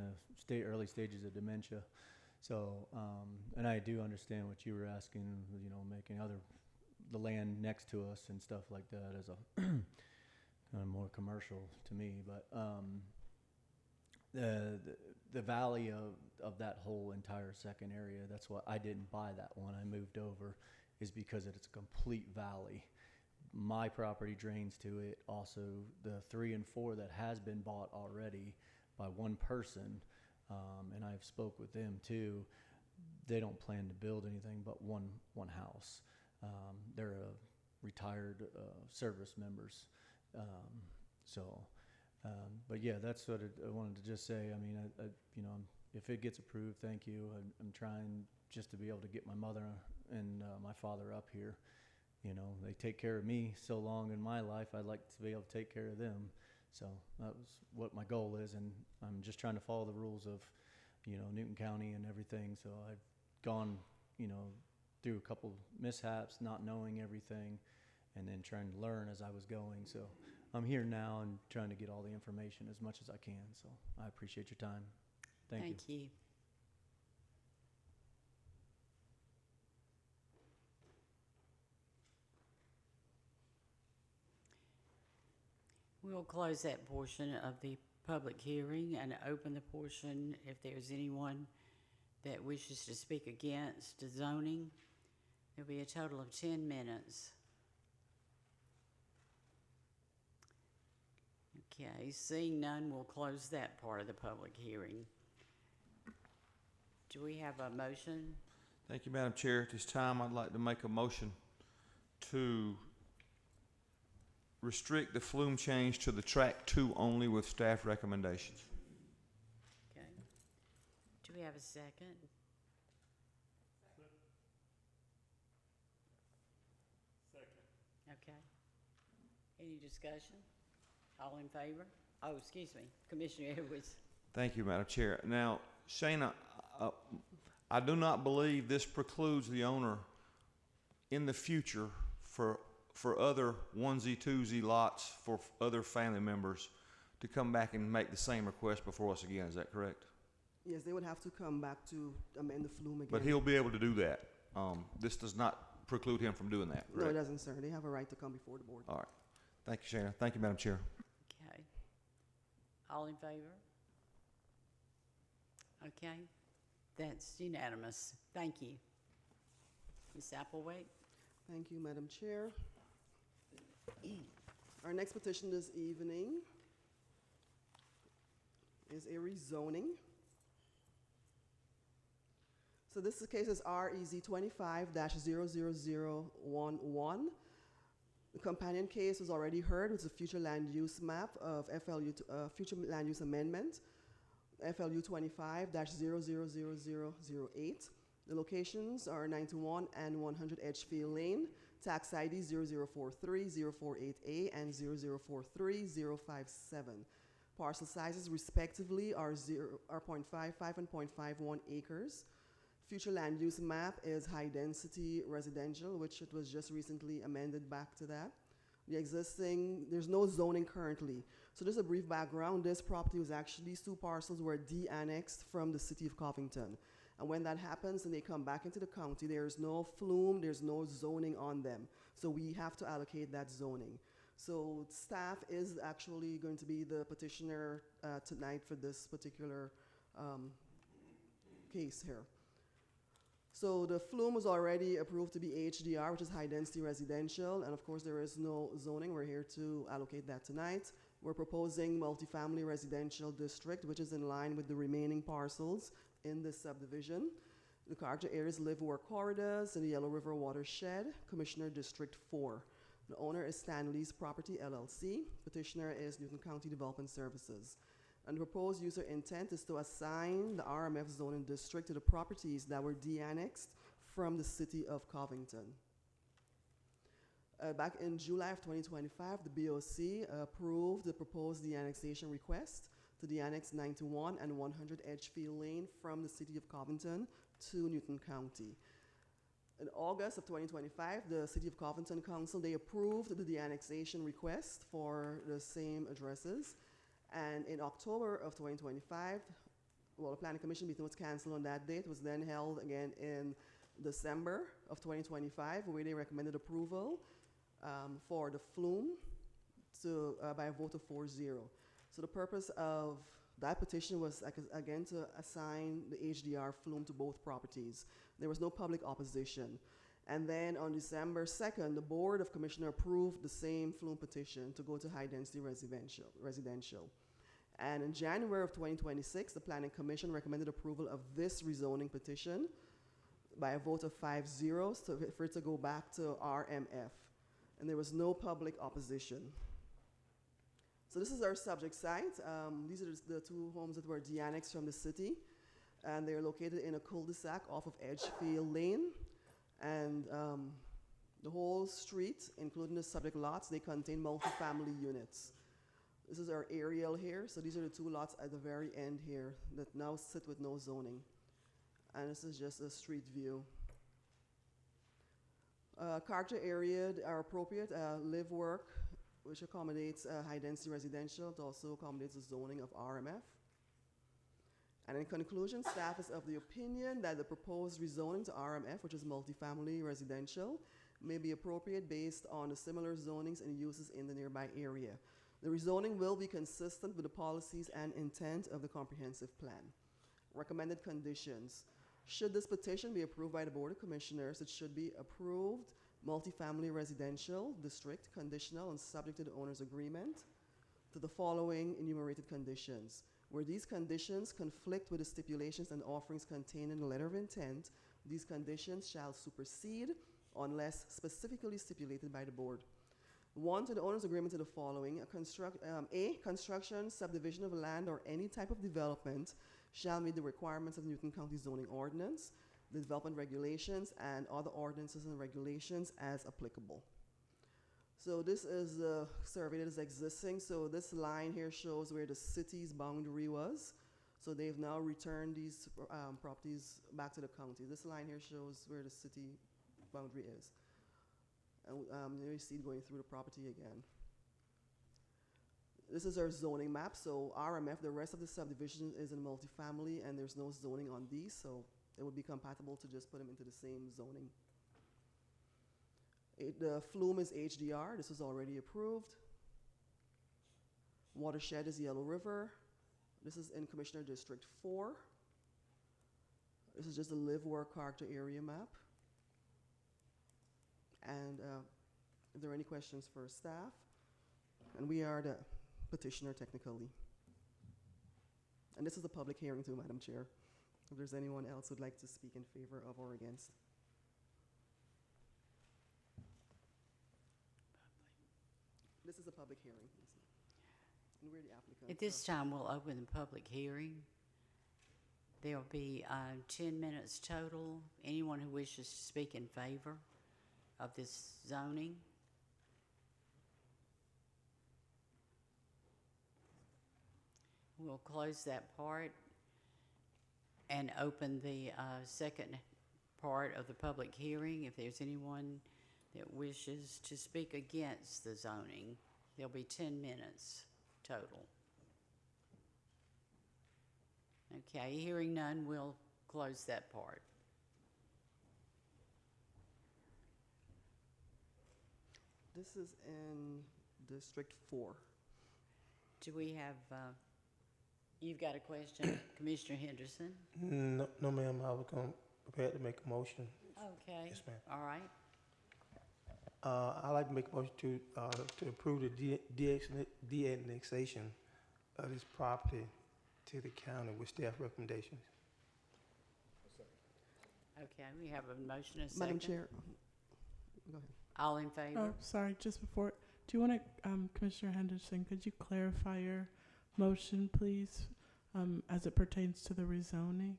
the early stages of dementia. So, and I do understand what you were asking, you know, making the land next to us and stuff like that as a kind of more commercial to me. But the valley of that whole entire second area, that's why I didn't buy that one. I moved over is because it's a complete valley. My property drains to it. Also, the 3 and 4 that has been bought already by one person, and I've spoke with them too. They don't plan to build anything but one house. They're retired service members. But yeah, that's what I wanted to just say. I mean, you know, if it gets approved, thank you. I'm trying just to be able to get my mother and my father up here. You know, they take care of me so long in my life. I'd like to be able to take care of them. So that was what my goal is, and I'm just trying to follow the rules of, you know, Newton County and everything. So I've gone, you know, through a couple mishaps, not knowing everything, and then trying to learn as I was going. So I'm here now and trying to get all the information as much as I can. So I appreciate your time. Thank you. Thank you. We'll close that portion of the public hearing and open the portion if there's anyone that wishes to speak against the zoning. There'll be a total of 10 minutes. Okay, seeing none, we'll close that part of the public hearing. Do we have a motion? Thank you, Madam Chair. At this time, I'd like to make a motion to restrict the flume change to the track 2 only with staff recommendations. Okay. Do we have a second? Okay. Any discussion? All in favor? Oh, excuse me, Commissioner Edwards. Thank you, Madam Chair. Now, Shana, I do not believe this precludes the owner in the future for other onesie, twosie lots for other family members to come back and make the same request before us again. Is that correct? Yes, they would have to come back to amend the flume again. But he'll be able to do that. This does not preclude him from doing that, correct? No, it doesn't, sir. They have a right to come before the board. All right. Thank you, Shana. Thank you, Madam Chair. Okay. All in favor? Okay. That's unanimous. Thank you. Ms. Applewhite? Thank you, Madam Chair. Our next petition this evening is a rezoning. So this case is REZ 25-00011. The companion case was already heard. It's a future land use map of future land use amendment, FLU 25-000008. The locations are 91 and 100 Edgefield Lane, tax ID 0043-048A and 0043-057. Parcel sizes respectively are 0.55 and 0.51 acres. Future land use map is high density residential, which it was just recently amended back to that. There's no zoning currently. So just a brief background, this property was actually, these two parcels were de-annexed from the city of Covington. And when that happens and they come back into the county, there's no flume, there's no zoning on them. So we have to allocate that zoning. So staff is actually going to be the petitioner tonight for this particular case here. So the flume was already approved to be HDR, which is high density residential, and of course there is no zoning. We're here to allocate that tonight. We're proposing multifamily residential district, which is in line with the remaining parcels in this subdivision. The character areas live work corridors in the Yellow River watershed, Commissioner District 4. The owner is Stanley's Property LLC. Petitioner is Newton County Development Services. And the proposed user intent is to assign the RMF zoning district to the properties that were de-annexed from the city of Covington. Back in July of 2025, the BOC approved the proposed de-annexation request to de-annex 91 and 100 Edgefield Lane from the city of Covington to Newton County. In August of 2025, the City of Covington Council, they approved the de-annexation request for the same addresses. And in October of 2025, well, the Planning Commission meeting was canceled on that date. It was then held again in December of 2025, where they recommended approval for the flume by a vote of 4-0. So the purpose of that petition was, again, to assign the HDR flume to both properties. There was no public opposition. And then on December 2nd, the Board of Commissioners approved the same flume petition to go to high-density residential. And in January of 2026, the Planning Commission recommended approval of this rezoning petition by a vote of 5-0 for it to go back to RMF. And there was no public opposition. So this is our subject site. These are the two homes that were de-annexed from the city. And they're located in a cul-de-sac off of Edgefield Lane. And the whole street, including the subject lots, they contain multifamily units. This is our aerial here. So these are the two lots at the very end here that now sit with no zoning. And this is just a street view. Character area are appropriate, live, work, which accommodates high-density residential. It also accommodates the zoning of RMF. And in conclusion, staff is of the opinion that the proposed rezoning to RMF, which is multifamily residential, may be appropriate based on the similar zonings and uses in the nearby area. The rezoning will be consistent with the policies and intent of the comprehensive plan. Recommended conditions. Should this petition be approved by the Board of Commissioners, it should be approved multifamily residential district, conditional and subject to the owner's agreement to the following enumerated conditions. Where these conditions conflict with the stipulations and offerings contained in the letter of intent, these conditions shall supersede unless specifically stipulated by the board. 1, to the owner's agreement to the following. Construction, subdivision of land, or any type of development shall meet the requirements of Newton County Zoning Ordinance, the development regulations, and other ordinances and regulations as applicable. So this is the survey that is existing. So this line here shows where the city's boundary was. So they've now returned these properties back to the county. This line here shows where the city boundary is. And there you see it going through the property again. This is our zoning map. So RMF, the rest of the subdivision is in multifamily, and there's no zoning on these, so it would be compatible to just put them into the same zoning. The flume is HDR. This was already approved. Watershed is Yellow River. This is in Commissioner District 4. This is just a live, work, character area map. And if there are any questions for staff, and we are the petitioner technically. And this is a public hearing too, Madam Chair, if there's anyone else who'd like to speak in favor of or against. This is a public hearing. And we're the applicant. At this time, we'll open the public hearing. There'll be 10 minutes total. Anyone who wishes to speak in favor of this zoning. We'll close that part and open the second part of the public hearing. If there's anyone that wishes to speak against the zoning, there'll be 10 minutes total. Okay, hearing none, we'll close that part. This is in District 4. Do we have, you've got a question, Commissioner Henderson? No, ma'am, I was prepared to make a motion. Okay. Yes, ma'am. All right. I'd like to make a motion to approve the de-annexation of this property to the county with staff recommendations. Okay, we have a motion and a second. Madam Chair, go ahead. All in favor? Oh, sorry, just before, do you want to, Commissioner Henderson, could you clarify your motion, please, as it pertains to the rezoning?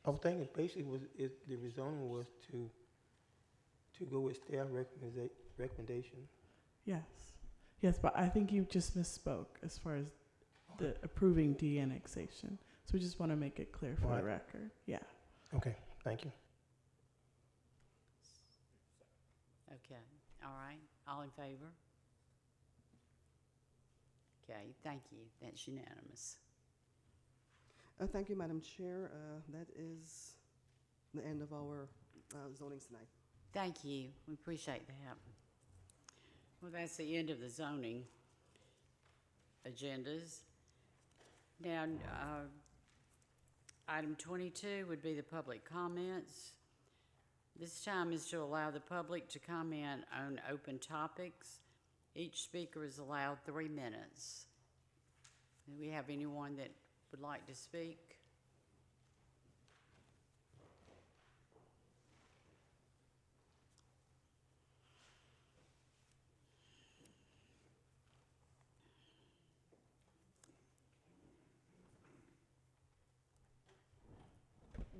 I was thinking basically the rezoning was to go with staff recommendation. Yes. Yes, but I think you just misspoke as far as the approving de-annexation. So we just want to make it clear for the record. Yeah. Okay, thank you. Okay, all right. All in favor? Okay, thank you. That's unanimous. Thank you, Madam Chair. That is the end of our zoning tonight. Thank you. We appreciate that. Well, that's the end of the zoning agendas. Now, item 22 would be the public comments. This time is to allow the public to comment on open topics. Each speaker is allowed 3 minutes. Do we have anyone that would like to speak?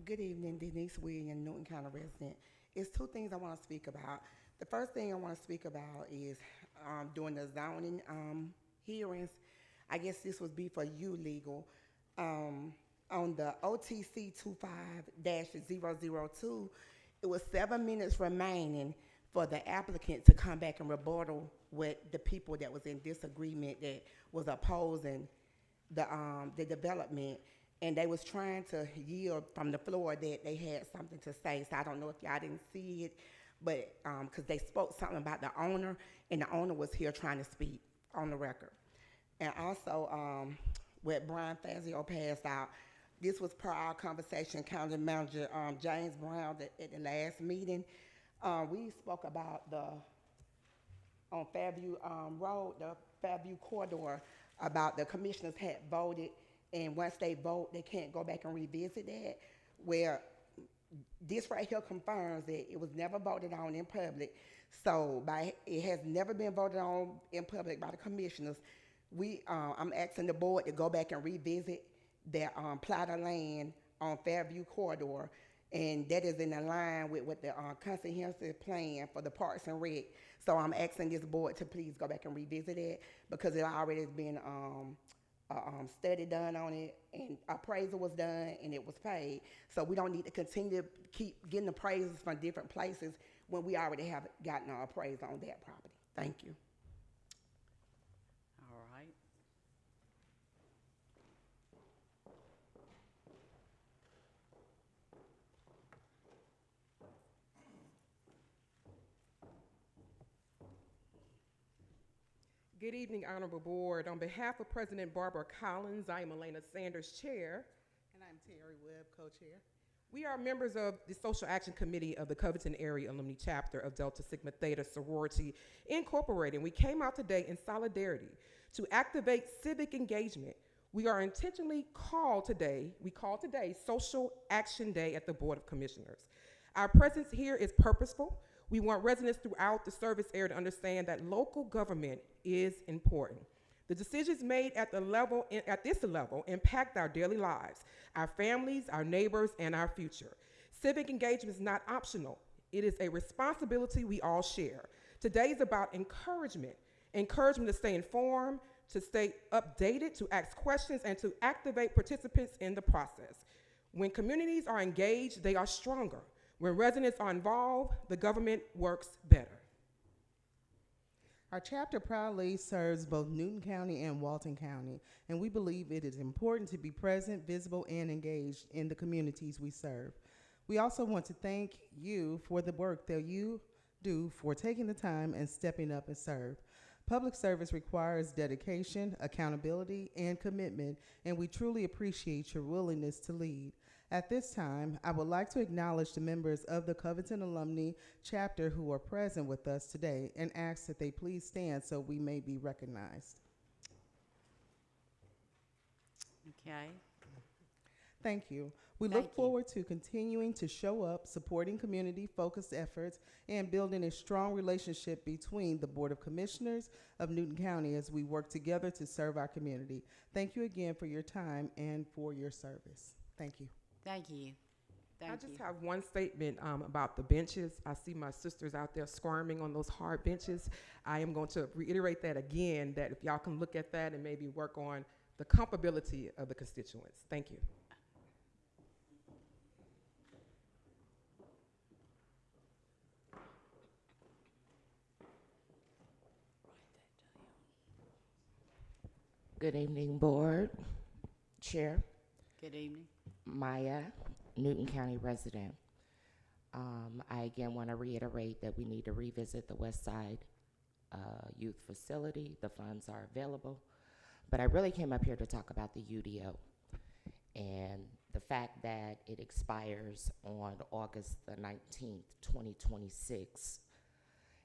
Good evening, Denise Williams, Newton County resident. It's 2 things I want to speak about. The first thing I want to speak about is during the zoning hearings, I guess this would be for you, legal, on the OTC 25-002, it was 7 minutes remaining for the applicant to come back and rebuttal with the people that was in disagreement that was opposing the development, and they was trying to yield from the floor that they had something to say. So I don't know if y'all didn't see it, but because they spoke something about the owner, and the owner was here trying to speak on the record. And also, what Brian Fazio passed out, this was per our conversation, County Manager James Brown at the last meeting. We spoke about on Fairview Road, the Fairview corridor, about the commissioners had voted, and once they vote, they can't go back and revisit that, where this right here confirms that it was never voted on in public. So it has never been voted on in public by the commissioners. I'm asking the board to go back and revisit their plot of land on Fairview corridor, and that is in line with what the comprehensive plan for the Parks and Rec. So I'm asking this board to please go back and revisit it, because it already has been a study done on it, and appraisal was done, and it was paid. So we don't need to continue to keep getting appraisals from different places when we already have gotten our appraisal on that property. Thank you. All right. Good evening, Honorable Board. On behalf of President Barbara Collins, I am Elena Sanders, Chair. And I'm Terry Webb, Co-Chair. We are members of the Social Action Committee of the Covington Area Alumni Chapter of Delta Sigma Theta Sorority Incorporated. We came out today in solidarity to activate civic engagement. We are intentionally called today Social Action Day at the Board of Commissioners. Our presence here is purposeful. We want residents throughout the service area to understand that local government is important. The decisions made at this level impact our daily lives, our families, our neighbors, and our future. Civic engagement is not optional. It is a responsibility we all share. Today is about encouragement to stay informed, to stay updated, to ask questions, and to activate participants in the process. When communities are engaged, they are stronger. When residents are involved, the government works better. Our chapter proudly serves both Newton County and Walton County, and we believe it is important to be present, visible, and engaged in the communities we serve. We also want to thank you for the work that you do for taking the time and stepping up and serve. Public service requires dedication, accountability, and commitment, and we truly appreciate your willingness to lead. At this time, I would like to acknowledge the members of the Covington Alumni Chapter who are present with us today and ask that they please stand so we may be recognized. Okay. Thank you. We look forward to continuing to show up, supporting community-focused efforts, and building a strong relationship between the Board of Commissioners of Newton County as we work together to serve our community. Thank you again for your time and for your service. Thank you. Thank you. I just have one statement about the benches. I see my sisters out there squirming on those hard benches. I am going to reiterate that again, that if y'all can look at that and maybe work on the comfortability of the constituents. Thank you. Good evening, Board, Chair. Good evening. Maya, Newton County resident. I again want to reiterate that we need to revisit the West Side Youth Facility. The funds are available. But I really came up here to talk about the UDO and the fact that it expires on August the 19th, 2026.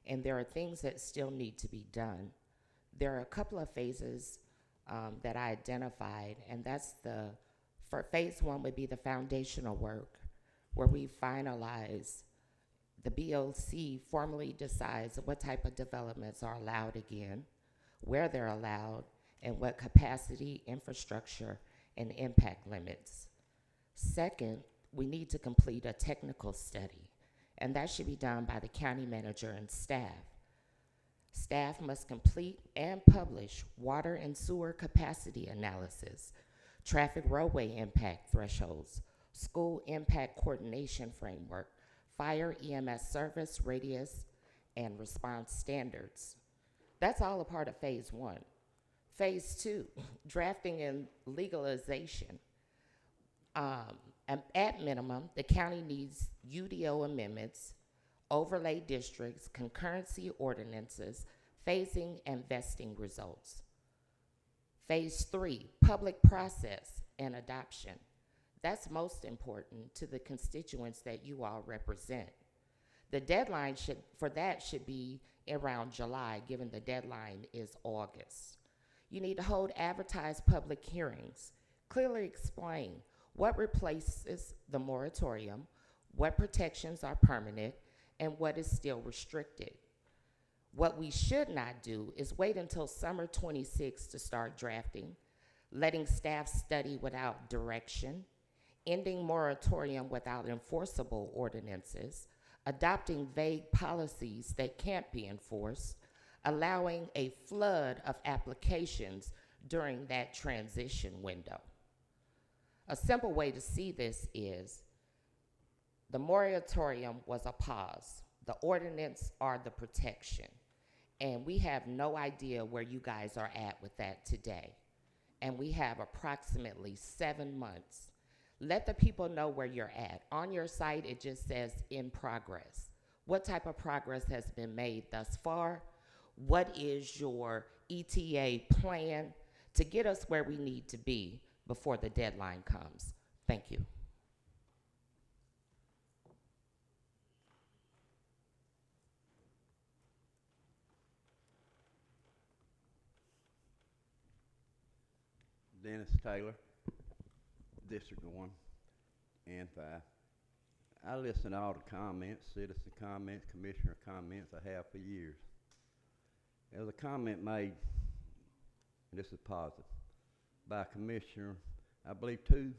And there are things that still need to be done. There are a couple of phases that I identified, and that's for phase one would be the foundational work, where we finalize, the BOC formally decides what type of developments are allowed again, where they're allowed, and what capacity, infrastructure, and impact limits. Second, we need to complete a technical study, and that should be done by the county manager and staff. Staff must complete and publish water and sewer capacity analysis, traffic roadway impact thresholds, school impact coordination framework, fire EMS service radius, and response standards. That's all a part of phase 1. Phase 2, drafting and legalization. At minimum, the county needs UDO amendments, overlay districts, concurrency ordinances, phasing and vesting results. Phase 3, public process and adoption. That's most important to the constituents that you all represent. The deadline for that should be around July, given the deadline is August. You need to hold advertised public hearings, clearly explain what replaces the moratorium, what protections are permanent, and what is still restricted. What we should not do is wait until summer 26 to start drafting, letting staff study without direction, ending moratorium without enforceable ordinances, adopting vague policies that can't be enforced, allowing a flood of applications during that transition window. A simple way to see this is the moratorium was a pause. The ordinance are the protection. And we have no idea where you guys are at with that today. And we have approximately 7 months. Let the people know where you're at. On your site, it just says in progress. What type of progress has been made thus far? What is your ETA plan to get us where we need to be before the deadline comes? Thank you. Dennis Taylor, District 1 and 5. I listen to all the comments, citizen comments, commissioner comments I have for years. There was a comment made, and this is positive, by a commissioner, I believe two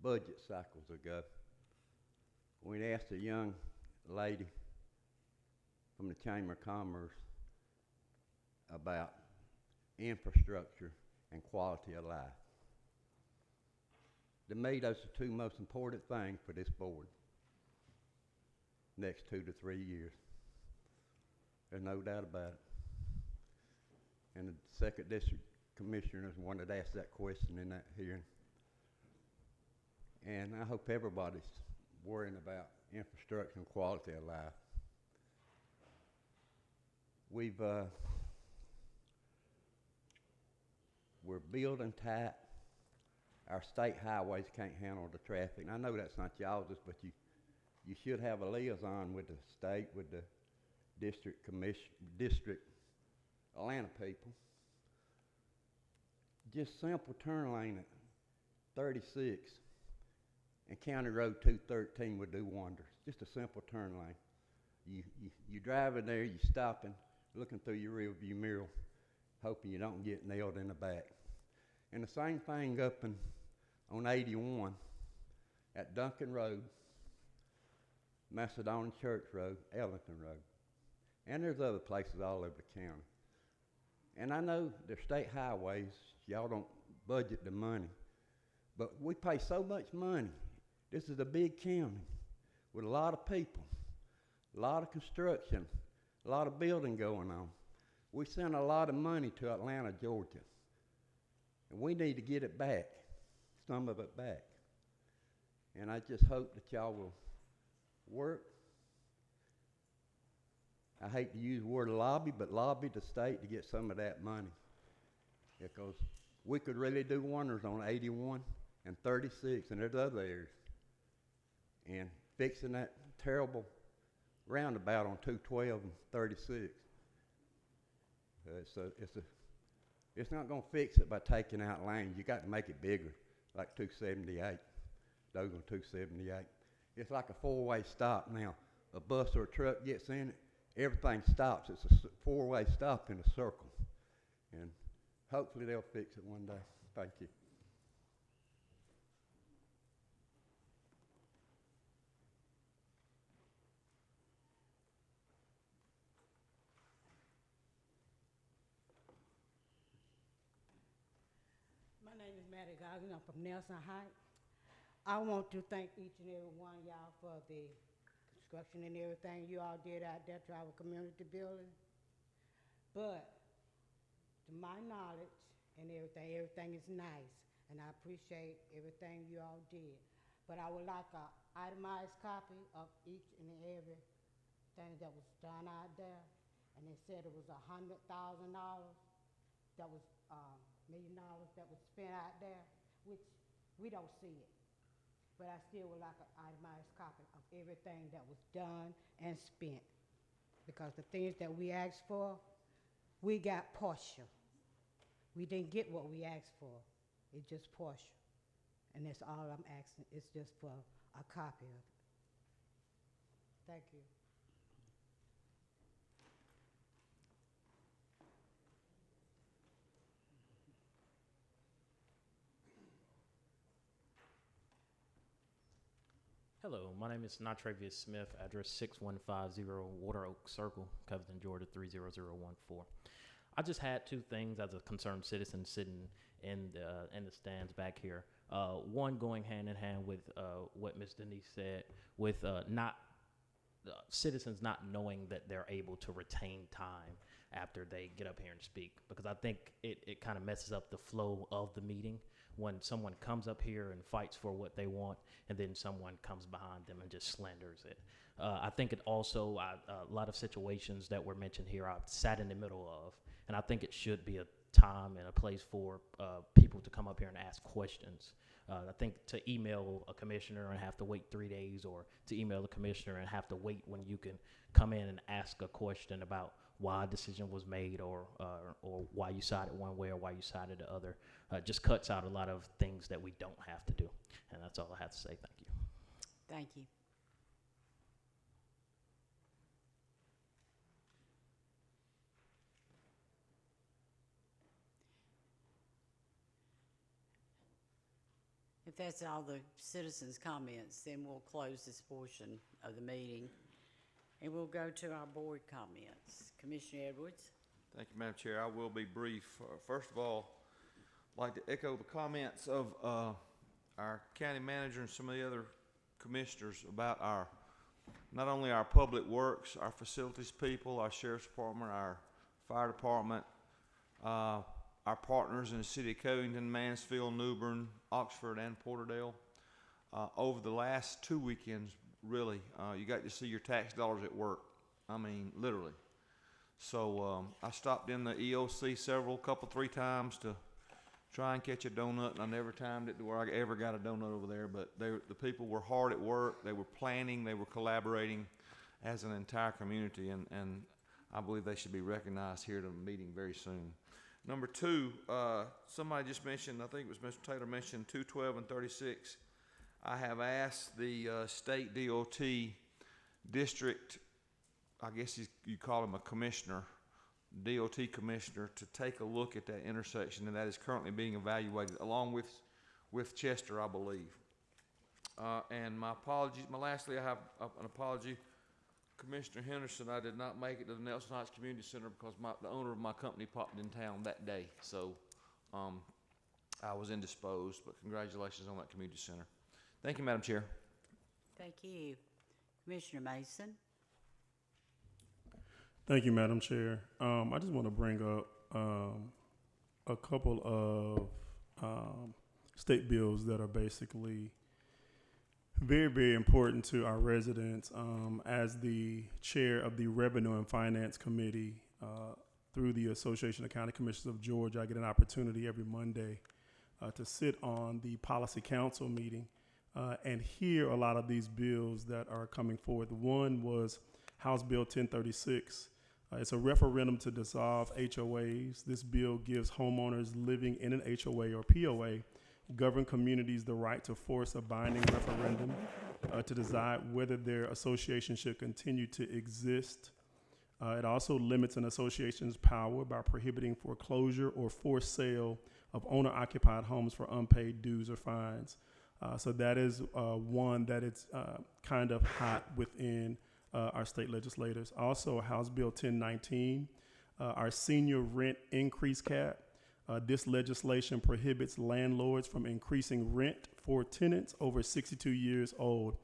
budget cycles ago. We asked a young lady from the Chamber of Commerce about infrastructure and quality of life. To me, those are two most important things for this board next 2 to 3 years. There's no doubt about it. And the second district commissioner is one that asked that question in that hearing. And I hope everybody's worrying about infrastructure and quality of life. We're building tight. Our state highways can't handle the traffic. And I know that's not y'all's, but you should have a liaison with the state, with the district Atlanta people. Just simple turn lane at 36 and County Road 213 would do wonders. Just a simple turn lane. You driving there, you stopping, looking through your rear view mirror, hoping you don't get nailed in the back. And the same thing up on 81 at Duncan Road, Macedonia Church Road, Ellington Road. And there's other places all over the county. And I know they're state highways, y'all don't budget the money, but we pay so much money. This is a big county with a lot of people, a lot of construction, a lot of building going on. We send a lot of money to Atlanta, Georgia, and we need to get it back, some of it back. And I just hope that y'all will work. I hate to use the word lobby, but lobby the state to get some of that money, because we could really do wonders on 81 and 36 and there's other areas. And fixing that terrible roundabout on 212 and 36. It's not going to fix it by taking out lanes. You got to make it bigger, like 278. Those on 278. It's like a four-way stop now. A bus or a truck gets in it, everything stops. It's a four-way stop in a circle. And hopefully they'll fix it one day. Thank you. My name is Maddie Goggins. I'm from Nelson Heights. I want to thank each and every one of y'all for the construction and everything you all did out there to our community building. But to my knowledge and everything is nice, and I appreciate everything you all did. But I would like a itemized copy of each and every thing that was done out there. And they said it was $100,000 that was $1 million that was spent out there, which we don't see it. But I still would like an itemized copy of everything that was done and spent. Because the things that we asked for, we got partial. We didn't get what we asked for. It's just partial. And that's all I'm asking. It's just for a copy of it. Thank you. Hello, my name is Natravius Smith, address 6150 Water Oak Circle, Covington, Georgia 30014. I just had two things as a concerned citizen sitting in the stands back here. One going hand in hand with what Ms. Denise said, with citizens not knowing that they're able to retain time after they get up here and speak, because I think it kind of messes up the flow of the meeting when someone comes up here and fights for what they want, and then someone comes behind them and just slanders it. I think it also, a lot of situations that were mentioned here, I've sat in the middle of, and I think it should be a time and a place for people to come up here and ask questions. I think to email a commissioner and have to wait 3 days, or to email a commissioner and have to wait when you can come in and ask a question about why a decision was made, or why you sided one way or why you sided the other, just cuts out a lot of things that we don't have to do. And that's all I have to say. Thank you. Thank you. If that's all the citizens' comments, then we'll close this portion of the meeting, and we'll go to our board comments. Commissioner Edwards. Thank you, Madam Chair. I will be brief. First of all, I'd like to echo the comments of our county manager and some of the other commissioners about not only our public works, our facilities people, our sheriff's department, our fire department, our partners in the city of Covington, Mansfield, New Bern, Oxford, and Porterdale. Over the last 2 weekends, really, you got to see your tax dollars at work. I mean, literally. So I stopped in the EOC three times to try and catch a donut, and I never timed it to where I ever got a donut over there. But the people were hard at work. They were planning. They were collaborating as an entire community, and I believe they should be recognized here at a meeting very soon. Number two, somebody just mentioned, I think it was Mr. Taylor mentioned 212 and 36. I have asked the state DOT district, I guess you call him a commissioner, DOT commissioner, to take a look at that intersection, and that is currently being evaluated along with Chester, I believe. And my apologies. Lastly, I have an apology. Commissioner Henderson, I did not make it to the Nelson Heights Community Center because the owner of my company popped in town that day. So I was indisposed, but congratulations on that community center. Thank you, Madam Chair. Thank you. Commissioner Mason. Thank you, Madam Chair. I just want to bring up a couple of state bills that are basically very, very important to our residents. As the chair of the Revenue and Finance Committee through the Association of County Commissioners of Georgia, I get an opportunity every Monday to sit on the Policy Council meeting and hear a lot of these bills that are coming forward. One was House Bill 1036. It's a referendum to dissolve HOAs. This bill gives homeowners living in an HOA or POA govern communities the right to force a binding referendum to decide whether their association should continue to exist. It also limits an association's power by prohibiting foreclosure or forced sale of owner-occupied homes for unpaid dues or fines. So that is one that it's kind of hot within our state legislators. Also, House Bill 1019, our senior rent increase cap. This legislation prohibits landlords from increasing rent for tenants over 62 years old.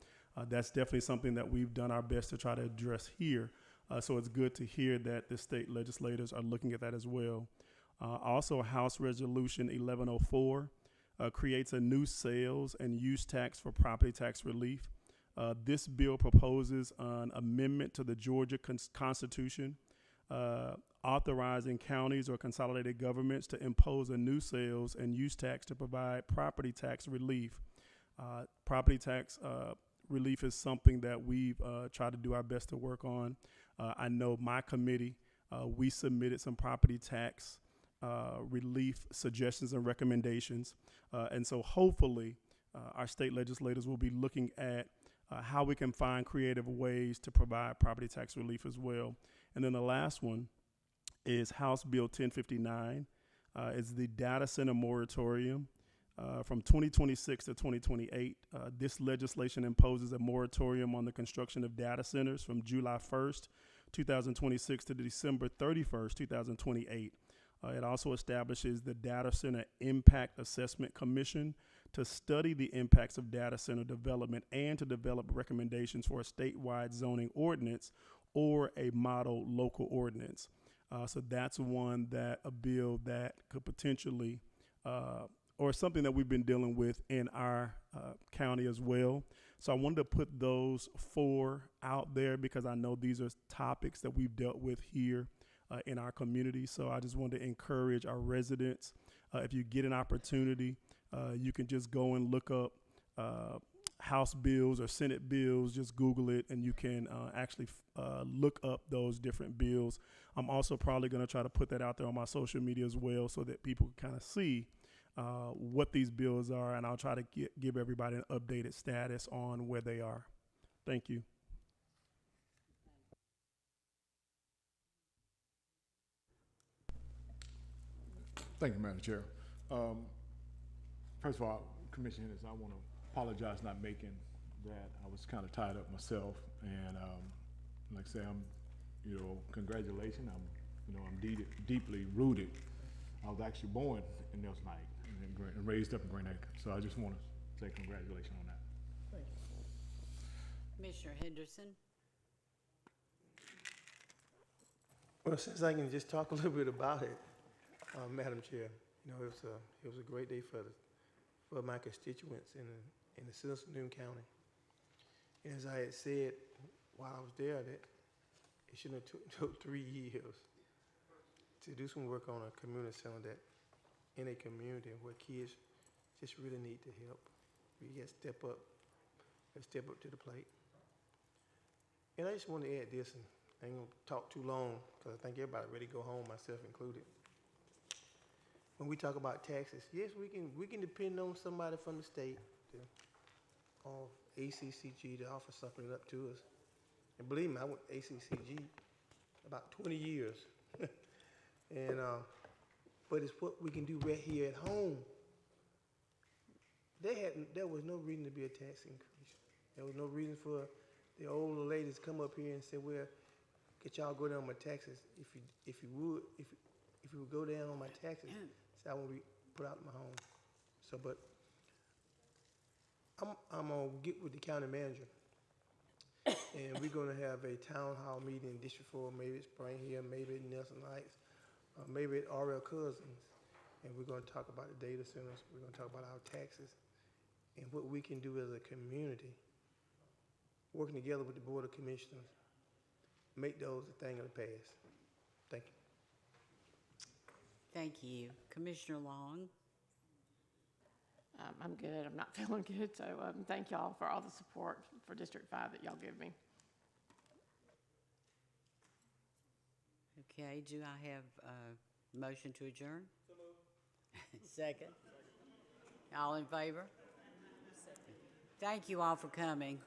That's definitely something that we've done our best to try to address here. So it's good to hear that the state legislators are looking at that as well. Also, House Resolution 1104 creates a new sales and use tax for property tax relief. This bill proposes an amendment to the Georgia Constitution, authorizing counties or consolidated governments to impose a new sales and use tax to provide property tax relief. Property tax relief is something that we've tried to do our best to work on. I know my committee, we submitted some property tax relief suggestions and recommendations. And so hopefully our state legislators will be looking at how we can find creative ways to provide property tax relief as well. And then the last one is House Bill 1059. It's the data center moratorium. From 2026 to 2028, this legislation imposes a moratorium on the construction of data centers from July 1st, 2026 to December 31st, 2028. It also establishes the Data Center Impact Assessment Commission to study the impacts of data center development and to develop recommendations for a statewide zoning ordinance or a model local ordinance. So that's a bill that could potentially or something that we've been dealing with in our county as well. So I wanted to put those 4 out there because I know these are topics that we've dealt with here in our community. So I just wanted to encourage our residents. If you get an opportunity, you can just go and look up House bills or Senate bills, just Google it, and you can actually look up those different bills. I'm also probably going to try to put that out there on my social media as well so that people can kind of see what these bills are, and I'll try to give everybody an updated status on where they are. Thank you. Thank you, Madam Chair. First of all, Commissioners, I want to apologize not making that. I was kind of tied up myself, and like I say, congratulations. I'm deeply rooted. I was actually born in Nelson Heights and raised up in Grand Acre. So I just want to say congratulations on that. Thank you. Commissioner Henderson. Well, since I can just talk a little bit about it, Madam Chair, it was a great day for my constituents in the citizens of Newton County. And as I had said while I was there, that it shouldn't have took 3 years to do some work on a community center that in a community where kids just really need to help. We got to step up to the plate. And I just want to add this, and I ain't gonna talk too long because I think everybody ready to go home, myself included. When we talk about taxes, yes, we can depend on somebody from the state or ACCG to offer something up to us. And believe me, I went to ACCG about 20 years. And but it's what we can do right here at home. There was no reason to be a tax increase. There was no reason for the older ladies to come up here and say, "Well, get y'all go down on my taxes." If you would go down on my taxes, so I won't be put out of my home. So, but I'm gonna get with the county manager, and we're gonna have a town hall meeting in District 4. Maybe it's Spring Hill, maybe it's Nelson Heights, maybe it's R.L. Cousins, and we're gonna talk about the data centers. We're gonna talk about our taxes and what we can do as a community, working together with the Board of Commissioners, make those a thing of the past. Thank you. Thank you. Commissioner Long. I'm good. I'm not feeling good, so thank y'all for all the support for District 5 that y'all give me. Okay, do I have a motion to adjourn? So moved. Second. All in favor? Thank you all for coming.